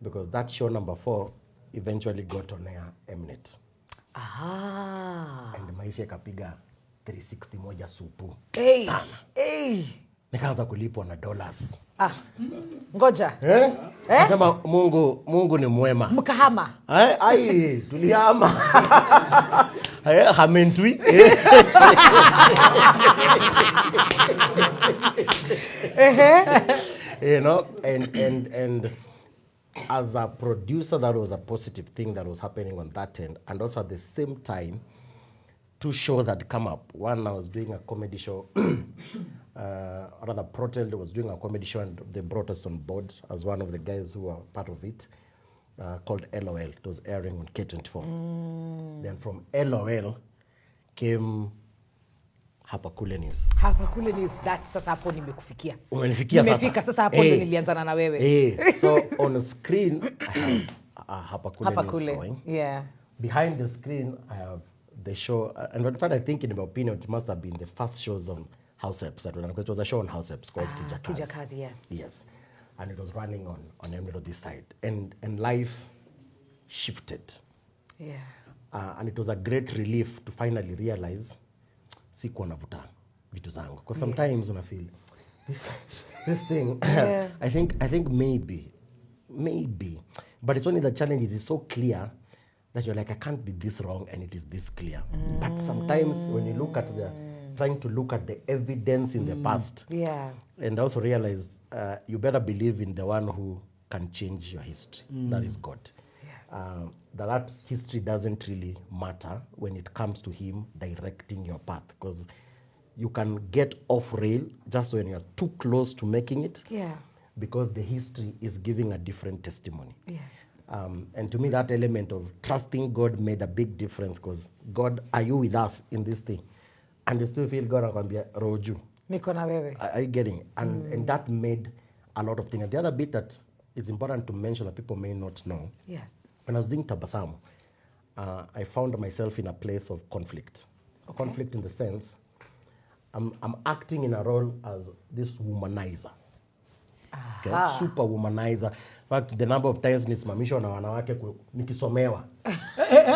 Because that show number 4 eventually got on air Mnet. And maisha ikapiga 360 moja supu. Sana. Nikaanza kulipwa na dollars. Ngoja. Nasema Mungu ni mwema. Mkahama. Ai, tulihama. Hamentwi. You know, and as a producer, that was a positive thing that was happening on that end. And also at the same time, 2 shows had come up. One, I was doing a comedy show. Rather, Protel was doing a comedy show, and they brought us on board as one of the guys who were part of it, called LOL. It was airing on K24. Then from LOL came Hapa Kule News. Hapa Kule News, that's sasa hapo nimekufikia. Umenifikia sasa. Nimefika sasa hapo ndio nilianzana na wewe. So on screen, I have Hapa Kule Hapa News Kule. going. Yeah. Behind the screen, I have the show. And in fact, I think in my opinion, it must have been the first shows on 𝐻𝐕'𝐬 because it was a show on 𝐻𝐕'𝐬 called 𝐾𝐲 𝐾𝐲, yes. Yes. And it was running on Mnet this side. And life shifted. Yeah. And it was a great relief to finally realize sikuwa navuta vitu zangu. Because sometimes when I feel this thing, I think maybe, but it's only the challenge is it's so clear that you're like, I can't be this wrong and it is this clear. But sometimes when you look at trying to look at the evidence in the past, and also realize you better believe in the one who can change your history. That is God. That history doesn't really matter when it comes to him directing your path, because you can get off rail just when you're too close to making it, because the history is giving a different testimony. And to me, that element of trusting God made a big difference, because God, are you with us in this thing? And you still feel God anakuambia roju. Niko na wewe. Are you getting it? And that made a lot of things. And the other bit that is important to mention that people may not know. When I was doing Tabasamu, I found myself in a place of conflict. Conflict in the sense, I'm acting in a role as this womanizer. Super womanizer. In fact, the number of times nisimamishwa na wanawake nikisomewa.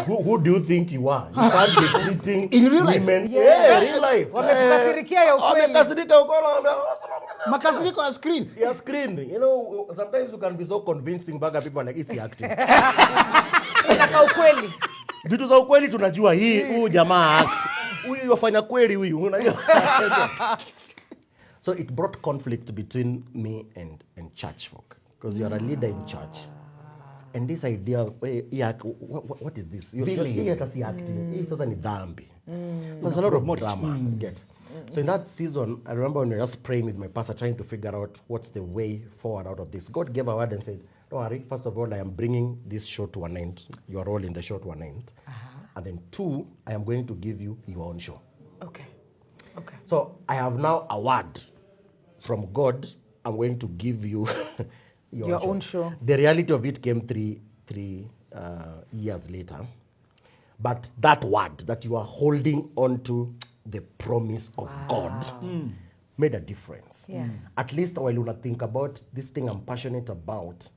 Who do you think you are? You can't be treating in real life. Women. Yeah, real life. Wamekasirikia ya ukweli. Wamekasirika ya ukweli. Makasiriko ya screen. Yeah, screen. You know, sometimes you can be so convincing baga people like it's acting. Inaka ukweli. Vitu za ukweli tunajua hii huyu jamaa huyu yofanya kweli huyu unajua. So it brought conflict between me and church folk, because you are a leader in church. And this idea, what is this? You're acting. Sasa ni dhambi. There's a lot of drama. Get. So in that season, I remember when we were just praying with my pastor, trying to figure out what's the way forward out of this. God gave a word and said, don't worry, first of all, I am bringing this show to an end, your role in the show to an end. And then 2, I am going to give you your own show. Okay. So I have now a word from God. I'm going to give you your own show. The reality of it came three years later. But that word that you are holding on to, the promise of God, made a difference. At least while you think about this thing I'm passionate about,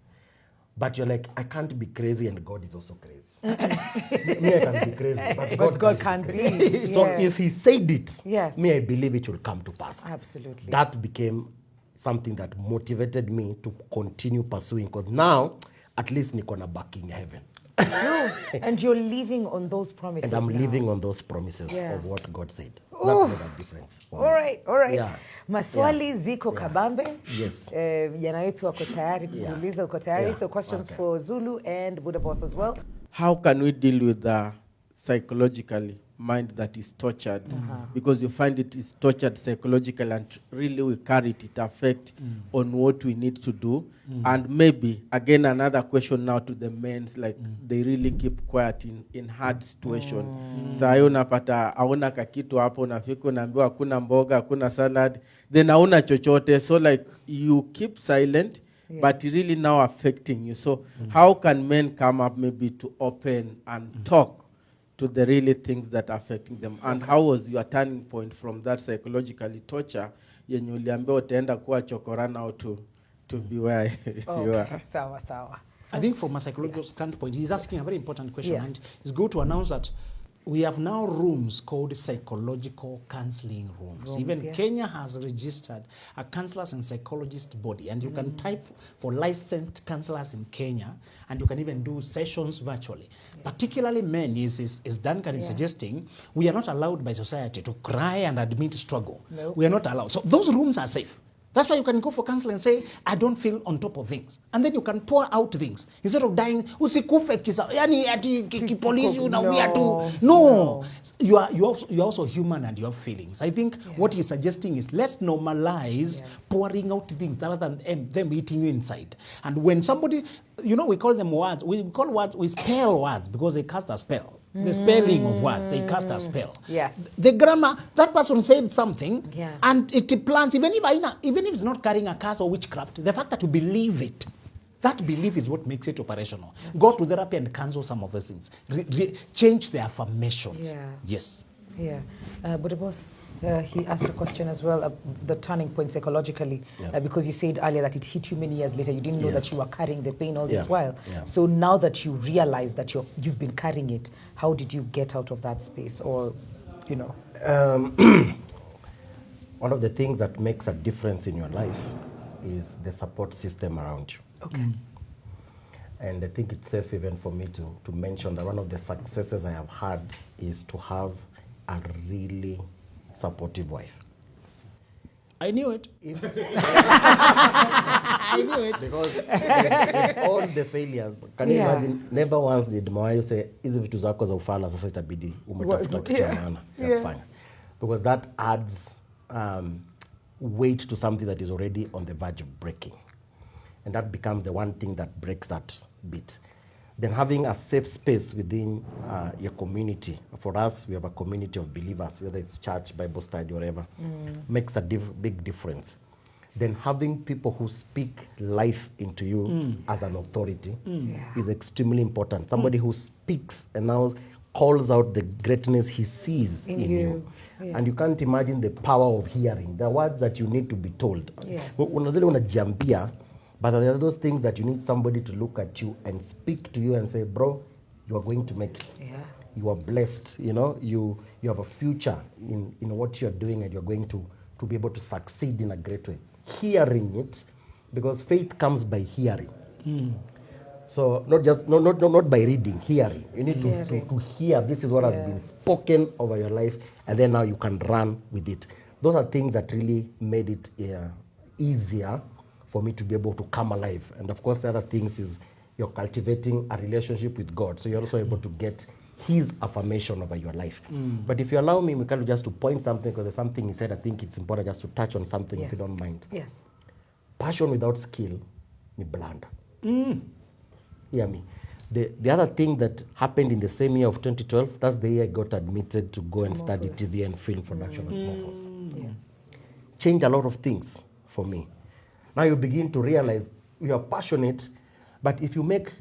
but you're like, I can't be crazy and God is also crazy. Me, I can be crazy, but God can't be. So if he said it, me, I believe it will come to pass. Absolutely. That became something that motivated me to continue pursuing, because now, at least niko na backing heaven. And you're living on those promises. And I'm living on those promises of what God said. That made a difference. All right. Maswali ziko kabambe. Yes. Jana wetu wako tayari kuuliza, uko tayari. So questions for Zulu and Buddha Boss as well. How can we deal with the psychologically mind that is tortured? Because you find it is tortured psychologically, and really we carry it affect on what we need to do. And maybe again another question now to the men, like they really keep quiet in hard situation. Sasa unapata aona kakitu hapo, unafika unaambiwa hakuna mboga, hakuna salad, then hauna chochote, so like you keep silent. but really now affecting you. So how can men come up maybe to open and talk to the really things that are affecting them? And how was your turning point from that psychologically torture yenye uliambiwa utaenda kuwa chokorana au to be where you are? Sawa. I think from a psychological standpoint, he's asking a very important question. Yes. And it's good to announce that we have now rooms called psychological counseling rooms. Even yes. Kenya has registered a counselors and psychologist body, and you can type for licensed counselors in Kenya, and you can even do sessions virtually. Yes. Particularly men, is Duncan is suggesting, we are not allowed by society to cry and admit struggle. Nope. We are not allowed. So those rooms are safe. That's why you can go for counseling and say, I don't feel on top of things. And then you can pour out things. Instead of dying, usikufe kisa, yani ati kipolisi unawia tu. No. You're also human and you have feelings. I think what he's suggesting is let's normalize pouring out things rather than them eating you inside. And when somebody, we call them words, we spell words because they cast a spell. The spelling of words, they cast a spell. Yes. The grammar, that person said something, Yeah. and it plants, even if it's not carrying a curse or witchcraft, the fact that you believe it, that belief is what makes it operational. Go to therapy and cancel some of those things. Change the affirmations. Yeah. Yes. Yeah. But the boss, he asked a question as well, the turning point psychologically, because you said earlier that it hit you many years later. You didn't know that you were carrying the pain all this while. Yeah. So now that you realize that you've been carrying it, how did you get out of that space? Or, One of the things that makes a difference in your life is the support system around you. Okay. And I think it's safe even for me to mention that one of the successes I have had is to have a really supportive wife. I knew it. I knew it. Because with all the failures, can you imagine, never once did Mwayo say, hizi vitu zako za ufala sasa itabidi umetafuta kitu ya maana ya kufanya. Because that adds weight to something that is already on the verge of breaking. And that becomes the one thing that breaks that bit. Then having a safe space within your community. For us, we have a community of believers, whether it's church, Bible study, whatever, makes a big difference. Then having people who speak life into you as an authority is extremely important. Somebody who speaks and now calls out the greatness he sees in you. Yeah. And you can't imagine the power of hearing. The words that you need to be told. Yes. Unajiambia, but there are those things that you need somebody to look at you and speak to you and say, bro, you are going to make it. Yeah. You are blessed. You have a future in what you're doing, and you're going to be able to succeed in a great way. Hearing it, because faith comes by hearing. So not by reading, hearing. You need to hear, this is what has been spoken over your life, and then now you can run with it. Those are things that really made it easier for me to be able to come alive. And of course, the other things is you're cultivating a relationship with God. So you're also able to get his affirmation over your life. But if you allow me, Mikhailo, just to point something, because there's something he said, I think it's important just to touch on something, if you don't mind. Yes. Passion without skill ni blunder. Hear me. The other thing that happened in the same year of 2012, that's the year I got admitted to go and study TV and film production at Morphos. Yes. Changed a lot of things for me. Now you begin to realize you are passionate, but if you make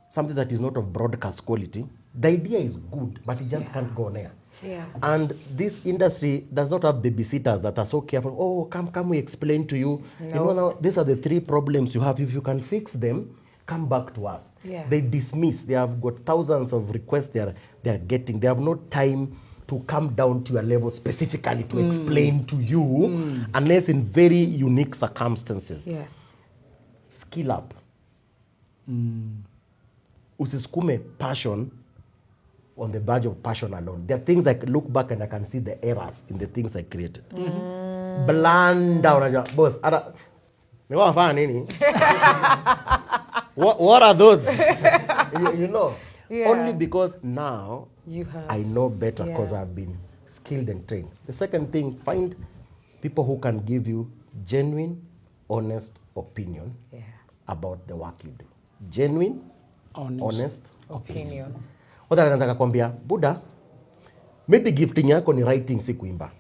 something that is not of broadcast quality, the idea is good, but it just can't go on air. Yeah. And this industry does not have babysitters that are so careful. Oh, come we explain to you. No. Now these are the 3 problems you have. If you can fix them, come back to us. Yeah. They dismiss. They have got thousands of requests they are getting. They have no time to come down to your level specifically to explain to you, unless in very unique circumstances. Yes. Skill up. Usisukume passion on the verge of passion alone. There are things I can look back and I can see the errors in the things I created. Blunder, unajua, boss, niwafanya nini? What are those? you know, only because now I know better, because I've been skilled and trained. The second thing, find people who can give you genuine, honest opinion about the work you do. Genuine, honest opinion. Whether anaanza kukwambia, Buddha, maybe gifting yako ni writing, si kuimba.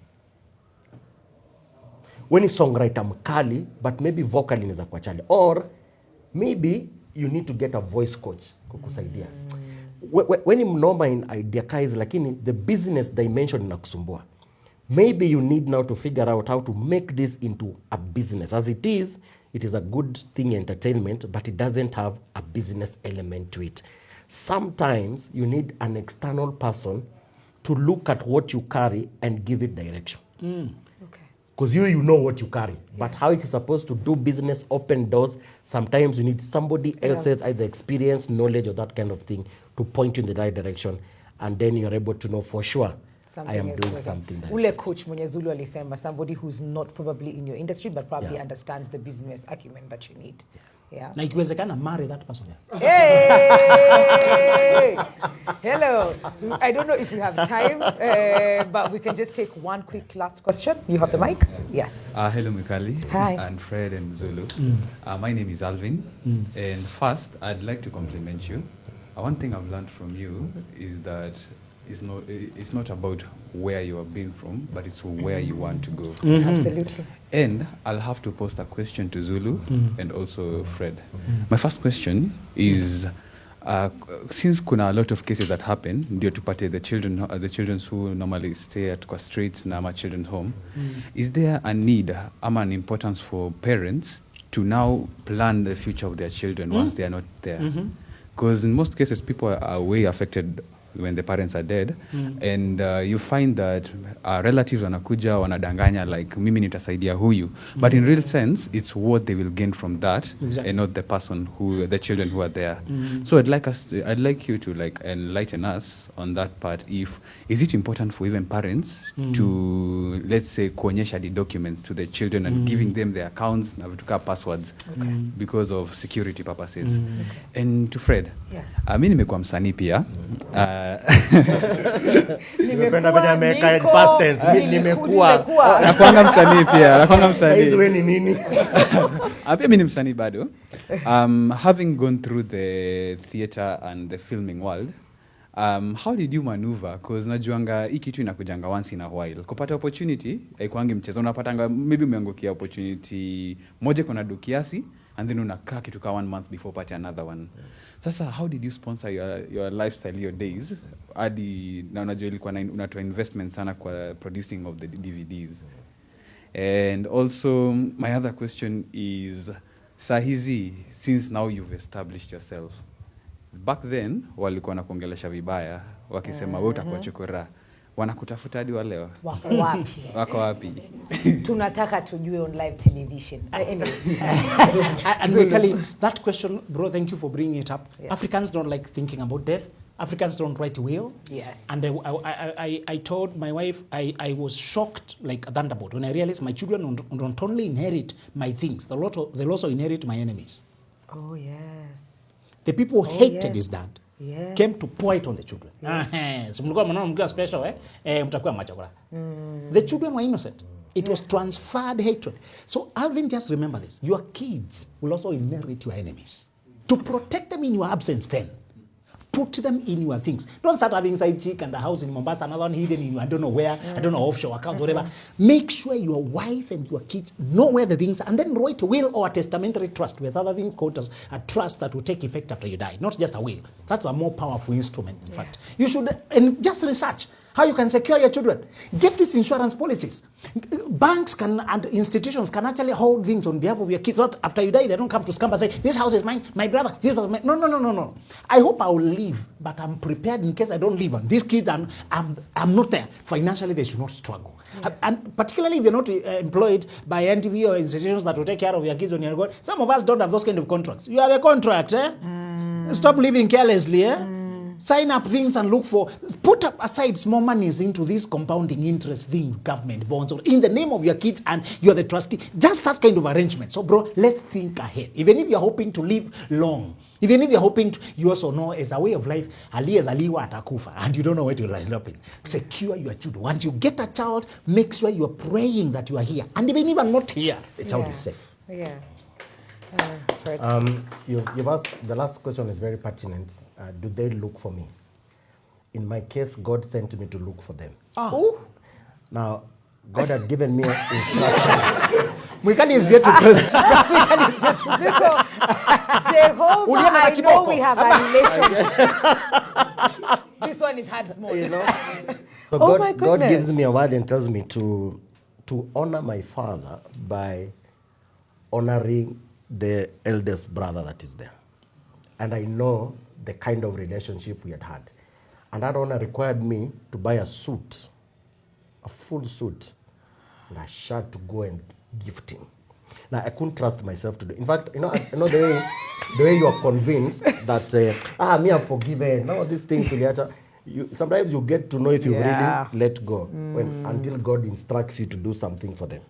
When ni songwriter mkali, but maybe vocally inaweza kuwa chali. Or maybe you need to get a voice coach kukusaidia. When mnoma in idea kaizi, lakini the business dimension inakusumbua. Maybe you need now to figure out how to make this into a business. As it is a good thing, entertainment, but it doesn't have a business element to it. Sometimes you need an external person to look at what you carry and give it direction. Okay. Because you know what you carry. Yes. But how it is supposed to do business, open doors, sometimes you need somebody else's either experience, knowledge, or that kind of thing to point you in the right direction. And then you're able to know for sure I am doing something. Ule coach mwenye Zulu alisema, somebody who's not probably in your industry, but probably understands the business acumen that you need. Yeah. Na ikiwezekana marry that person. Hey! Hello. I don't know if we have time, but we can just take one quick last question. You have the mic? Yes. Hello, Mikali. Hi. And Fred and Zulu. My name is Alvin. And first, I'd like to compliment you. One thing I've learned from you is that it's not about where you have been from, but it's where you want to go. Absolutely. And I'll have to post a question to Zulu and also Fred. My first question is, since kuna a lot of cases that happen, ndio tupate the children who normally stay at kwa streets na ama children's home, is there a need ama an importance for parents to now plan the future of their children once they are not there? Because in most cases, people are way affected when the parents are dead, and you find that relatives wanakuja wanadanganya like mimi nitasaidia huyu, but in real sense it's what they will gain from that, and not the person the children who are there. So I'd like you to like enlighten us on that part. Is it important for even parents to, let's say, kuonyesha the documents to the children and giving them their accounts na vitu ka passwords because of security purposes? And to Fred, yes. Mimi nimekuwa msanii pia. Nimependa kwenye ameka past tense. Nimekuwa. Nakuanga msanii pia. Nakuanga msanii. Saizi wewe ni nini? Pia mimi ni msanii bado. Having gone through the theater and the filming world, how did you maneuver? Because najuanga hii kitu inakujanga once in a while. Kupata opportunity, haikuangi mchezo. Unapatanga maybe umeangukia opportunity moja kuna do kiasi, and then unakaa kitu ka 1 month before upate another one. Sasa, how did you sponsor your lifestyle, your days? Hadi na unajua ilikuwa unatoa investment sana kwa producing of the DVDs. And also, my other question is, sahizi, since now you've established yourself, back then, walikuwa nakuongelesha vibaya, wakisema wewe utakuwa chokora. Wanakutafuta hadi waleo. Wako wapi? Wako wapi? Tunataka tujue on live television. Anyway. And Mikali, that question, bro, thank you for bringing it up. Yes. Africans don't like thinking about death. Africans don't write will. Yes. And I told my wife I was shocked like a thunderbolt when I realized my children don't only inherit my things, they'll also inherit my enemies. Oh, yes. The people who hated his dad came to pour it on the children. So mlikuwa special, mtakuwa machakura. The children were innocent. It was transferred hatred. So Alvin, just remember this. Your kids will also inherit your enemies. To protect them in your absence then, put them in your things. Don't start having side chick and a house in Mombasa, another one hidden in you, I don't know where, I don't know, offshore account, whatever. Make sure your wife and your kids know where the things are, and then write a will or a testamentary trust, with other things called as a trust that will take effect after you die, not just a will. That's a more powerful instrument, in fact. You should, and just research how you can secure your children. Get these insurance policies. Banks and institutions can actually hold things on behalf of your kids. Not after you die, they don't come to scam and say, this house is mine, my brother, this was mine. No. I hope I will live, but I'm prepared in case I don't live. And these kids, I'm not there. Financially, they should not struggle. Yeah. And particularly if you're not employed by NTV or institutions that will take care of your kids when you're gone. Some of us don't have those kind of contracts. You have a contract, Stop living carelessly, Sign up things and look for, put up aside small monies into these compounding interest things, government bonds, or in the name of your kids, and you're the trustee. Just that kind of arrangement. So, bro, let's think ahead. Even if you're hoping to live long, even if you're hoping to, you also know as a way of life, aliwa atakufa, and you don't know where to line up in. Secure your children. Once you get a child, make sure you're praying that you are here. And even if you're not here, the child is safe. Yeah. You've asked, the last question is very pertinent. Do they look for me? In my case, God sent me to look for them. Oh. Now, God had given me instruction. Mwikali is yet to present. Mwikali is yet to Ziko, Jehovah, Uliona na I know kiboko. we have a relationship. This one is hard small. You know? So Oh God, my God goodness. gives me a word and tells me to honor my father by honoring the eldest brother that is there. And I know the kind of relationship we had had. And that honor required me to buy a suit, a full suit, and a shirt to go and gift him. Now, I couldn't trust myself to do. In fact, I know the way you are convinced that, me, I've forgiven. Now, these things will later. Sometimes you get to know if you really let go until God instructs you to do something for them.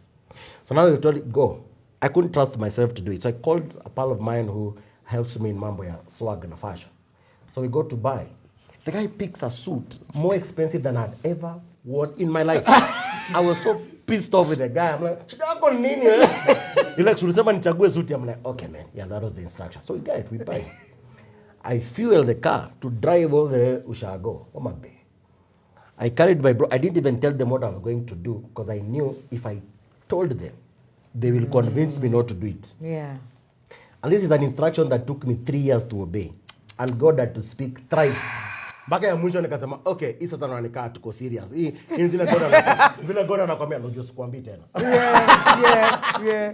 So now you told it, go. I couldn't trust myself to do it. So I called a pal of mine who helps me in mambo ya swag and fashion. So we go to buy. The guy picks a suit more expensive than I'd ever worn in my life. I was so pissed off with the guy. I'm like, he like, "Sulisema nichague suit." I'm like, okay, man. Yeah, that was the instruction. So we get it, we buy. I fuel the car to drive all the way Ushago, Homa Bay. I carried my bro. I didn't even tell them what I was going to do because I knew if I told them, they will convince me not to do it. Yeah. And this is an instruction that took me 3 years to obey. And God had to speak thrice. Mpaka ya mwisho nikasema, okay, hii sasa naonikaa tuko serious. Hii zile God anakwambia ndio sikwambii tena. Yeah.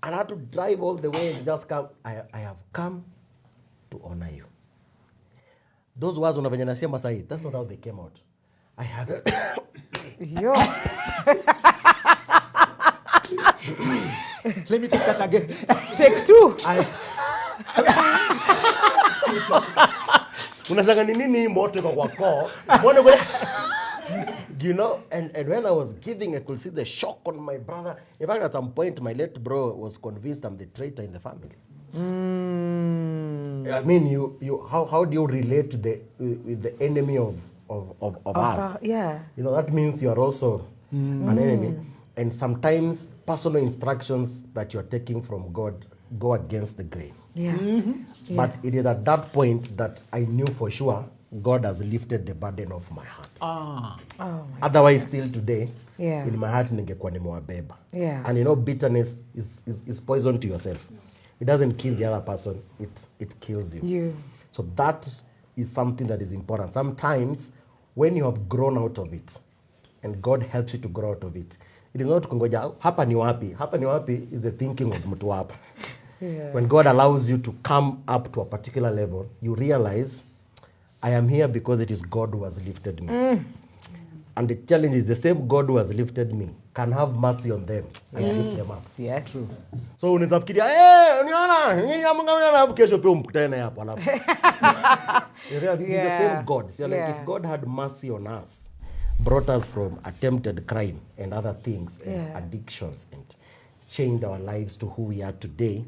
And I had to drive all the way and just come. I have come to honor you. Those words unavenya nasema sahi, that's not how they came out. I have Yo. Let me take that again. Take two. Unasanga ni nini moto kwa koo? You know, and when I was giving, I could see the shock on my brother. In fact, at some point, my late bro was convinced I'm the traitor in the family. I mean, how do you relate to with the enemy of us? Yeah. You know, that means you are also an enemy. And sometimes personal instructions that you're taking from God go against the grain. Yeah. But it is at that point that I knew for sure God has lifted the burden off my heart. Oh my Otherwise, still today, Yeah. in my heart, ningekuwa nimewabeba. Yeah. And you know, bitterness is poison to yourself. It doesn't kill the other person, it kills you. So that is something that is important. Sometimes, when you have grown out of it, and God helps you to grow out of it, it is not kungoja, hapa ni wapi. Hapa ni wapi is the thinking of mtu hapa. When God allows you to come up to a particular level, you realize, I am here because it is God who has lifted me. And the challenge is the same God who has lifted me can have mercy on them and lift them up. Yes. True. So unaweza fikiria, uniona, kesho pia umkutane hapo alafu. You realize it is the same God. So like if God had mercy on us, brought us from attempted crime and other things and addictions and changed our lives to who we are today,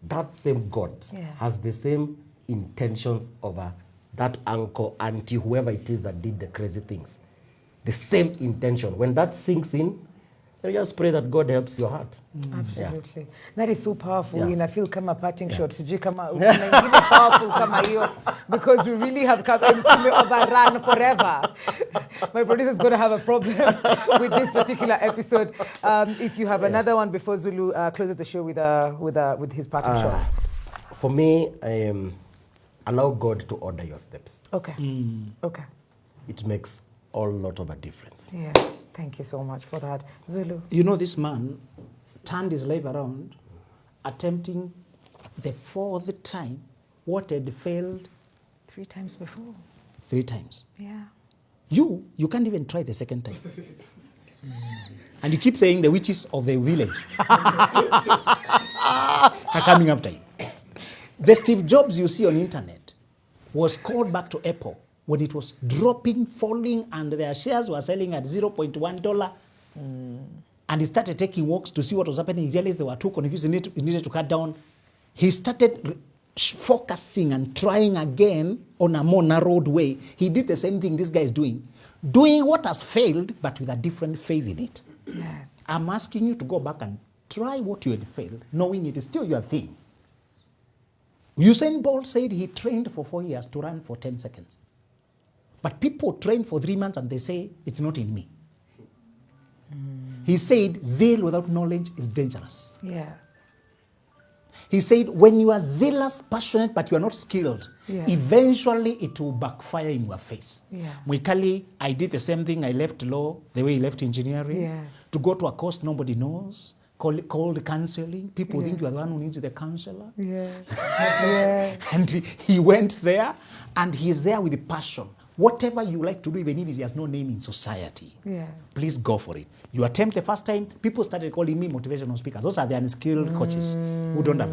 that same God has the same intentions over that uncle, auntie, whoever it is that did the crazy things. The same intention. When that sinks in, you just pray that God helps your heart. Absolutely. Yeah. That is so powerful. Yeah. And I feel kama parting shot. Sijui kama ukina powerful kama hiyo, because we really have come overrun forever. My producer is going to have a problem with this particular episode. If you have another one before Zulu closes the show with his parting shot. For me, allow God to order your steps. Okay. Okay. It makes a lot of a difference. Yeah. Thank you so much for that. Zulu. You know, this man turned his life around, attempting the 4th time what had failed 3 times before. 3 times. Yeah. You can't even try the 2nd time. And you keep saying the witches of the village are coming after you. The Steve Jobs you see on internet was called back to Apple when it was dropping, falling, and their shares were selling at $0.1. And he started taking walks to see what was happening. He realized they were too confused. He needed to cut down. He started focusing and trying again on a more narrowed way. He did the same thing this guy is doing what has failed, but with a different faith in it. Yes. I'm asking you to go back and try what you had failed, knowing it is still your thing. Usain Bolt said he trained for 4 years to run for 10 seconds. But people train for 3 months and they say, it's not in me. He said, zeal without knowledge is dangerous. Yes. He said, when you are zealous, passionate, but you are not skilled, Yes. eventually it will backfire in your face. Yeah. Mwikali, I did the same thing. I left law the way he left engineering. Yes. To go to a course nobody knows, called counseling. People think you are the one who needs the counselor. Yes. Yes. And he went there, and he's there with the passion. Whatever you like to do, even if it has no name in society, Yeah. please go for it. You attempt the first time, people started calling me motivational speaker. Those are the unskilled coaches who don't have,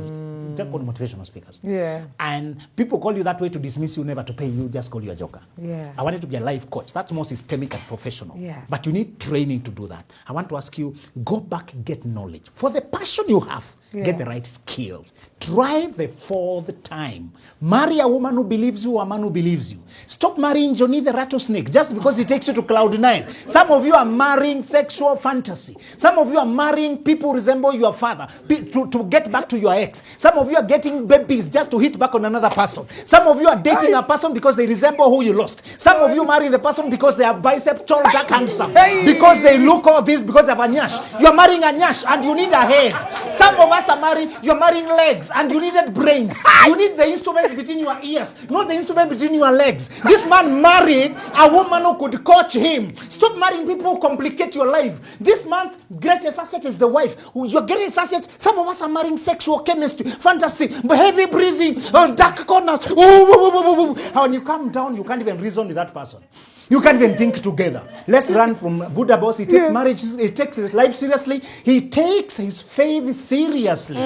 they're called motivational speakers. Yeah. And people call you that way to dismiss you, never to pay you, just call you a joker. Yeah. I wanted to be a life coach. That's more systemic and professional. Yes. But you need training to do that. I want to ask you, go back, get knowledge. For the passion you have, get the right skills. Drive the fourth time. Marry a woman who believes you, a man who believes you. Stop marrying Johnny the rattlesnake just because he takes you to cloud 9. Some of you are marrying sexual fantasy. Some of you are marrying people who resemble your father to get back to your ex. Some of you are getting babies just to hit back on another person. Some of you are dating a person because they resemble who you lost. Some of you marry the person because they are biceps, tall, dark, handsome. Because they look all this because they have a nyash. You're marrying a nyash and you need a head. Some of us are marrying, you're marrying legs and you needed brains. You need the instruments between your ears, not the instrument between your legs. This man married a woman who could coach him. Stop marrying people who complicate your life. This man's greatest asset is the wife. Your greatest asset, some of us are marrying sexual chemistry, fantasy, heavy breathing, dark corners. And when you come down, you can't even reason with that person. You can't even think together. Let's run from Buddha boss. He takes marriage, he takes his life seriously. He takes his faith seriously.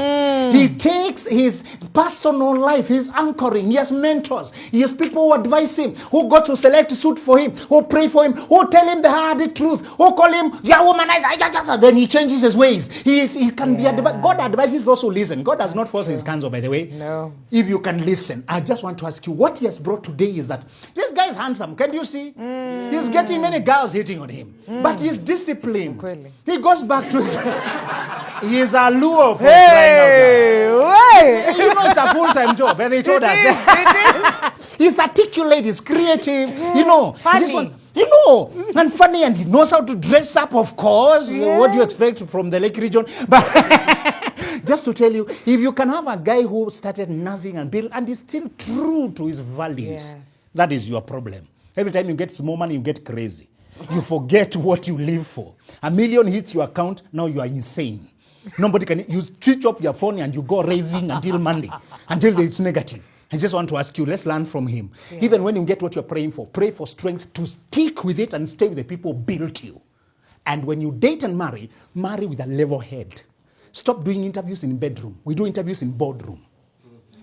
He takes his personal life, his anchoring. He has mentors. He has people who advise him, who go to select suit for him, who pray for him, who tell him the hard truth, who call him, yeah, womanizer. Then he changes his ways. He can be advised. God advises those who listen. God does not force his hands, by the way. No. If you can listen, I just want to ask you, what he has brought today is that this guy is handsome. Can you see? He's getting many girls hitting on him. But he's disciplined. Really? He goes back to his... He is a lure for Hey, wait. You know, it's a full-time job. They told us. It is. He's articulate, he's creative, you know. Funny. This one, you know, and funny, and he knows how to dress up, of course. Yes. What do you expect from the Lake region? But just to tell you, if you can have a guy who started nothing and built, and is still true to his values, Yes. that is your problem. Every time you get small money, you get crazy. You forget what you live for. $1 million hits your account, now you are insane. Nobody can, you switch off your phone and you go raving until Monday, until it's negative. I just want to ask you, let's learn from him. Yeah. Even when you get what you're praying for, pray for strength to stick with it and stay with the people who built you. And when you date and marry, marry with a level head. Stop doing interviews in bedroom. We do interviews in boardroom.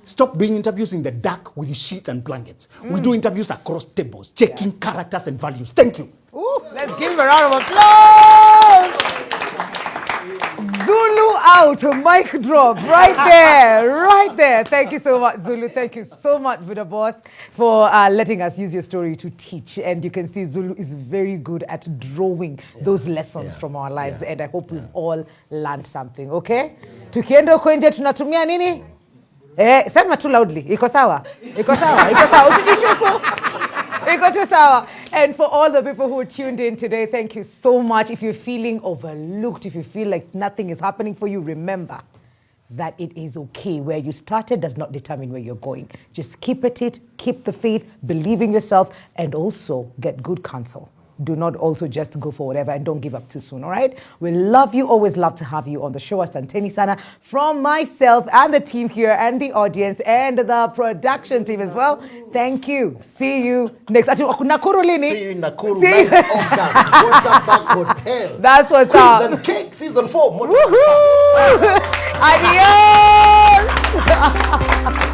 Stop doing interviews in the dark with sheets and blankets. We do interviews across tables, checking characters and values. Thank you. Ooh, let's give him a round of applause. Zulu out, mic drop, right there, right there. Thank you so much, Zulu. Thank you so much, Buddha Boss, for letting us use your story to teach. And you can see Zulu is very good at drawing those lessons from our lives. And I hope we've all learned something, okay? Tukienda huko nje tunatumia nini? Sema tu loudly. Iko sawa? Iko sawa? Iko sawa? Usijishuku. Iko tu sawa. And for all the people who tuned in today, thank you so much. If you're feeling overlooked, if you feel like nothing is happening for you, remember that it is okay. Where you started does not determine where you're going. Just keep at it, keep the faith, believe in yourself, and also get good counsel. Do not also just go for whatever and don't give up too soon, all right? We love you, always love to have you on the show. Asanteni sana from myself and the team here and the audience and the production team as well. Thank you. See you next. Nakuru lini? See you in Nakuru, 9th August, Waterpark Hotel. That's what's up. Quiz and Cake Season 4. Woohoo! Adios!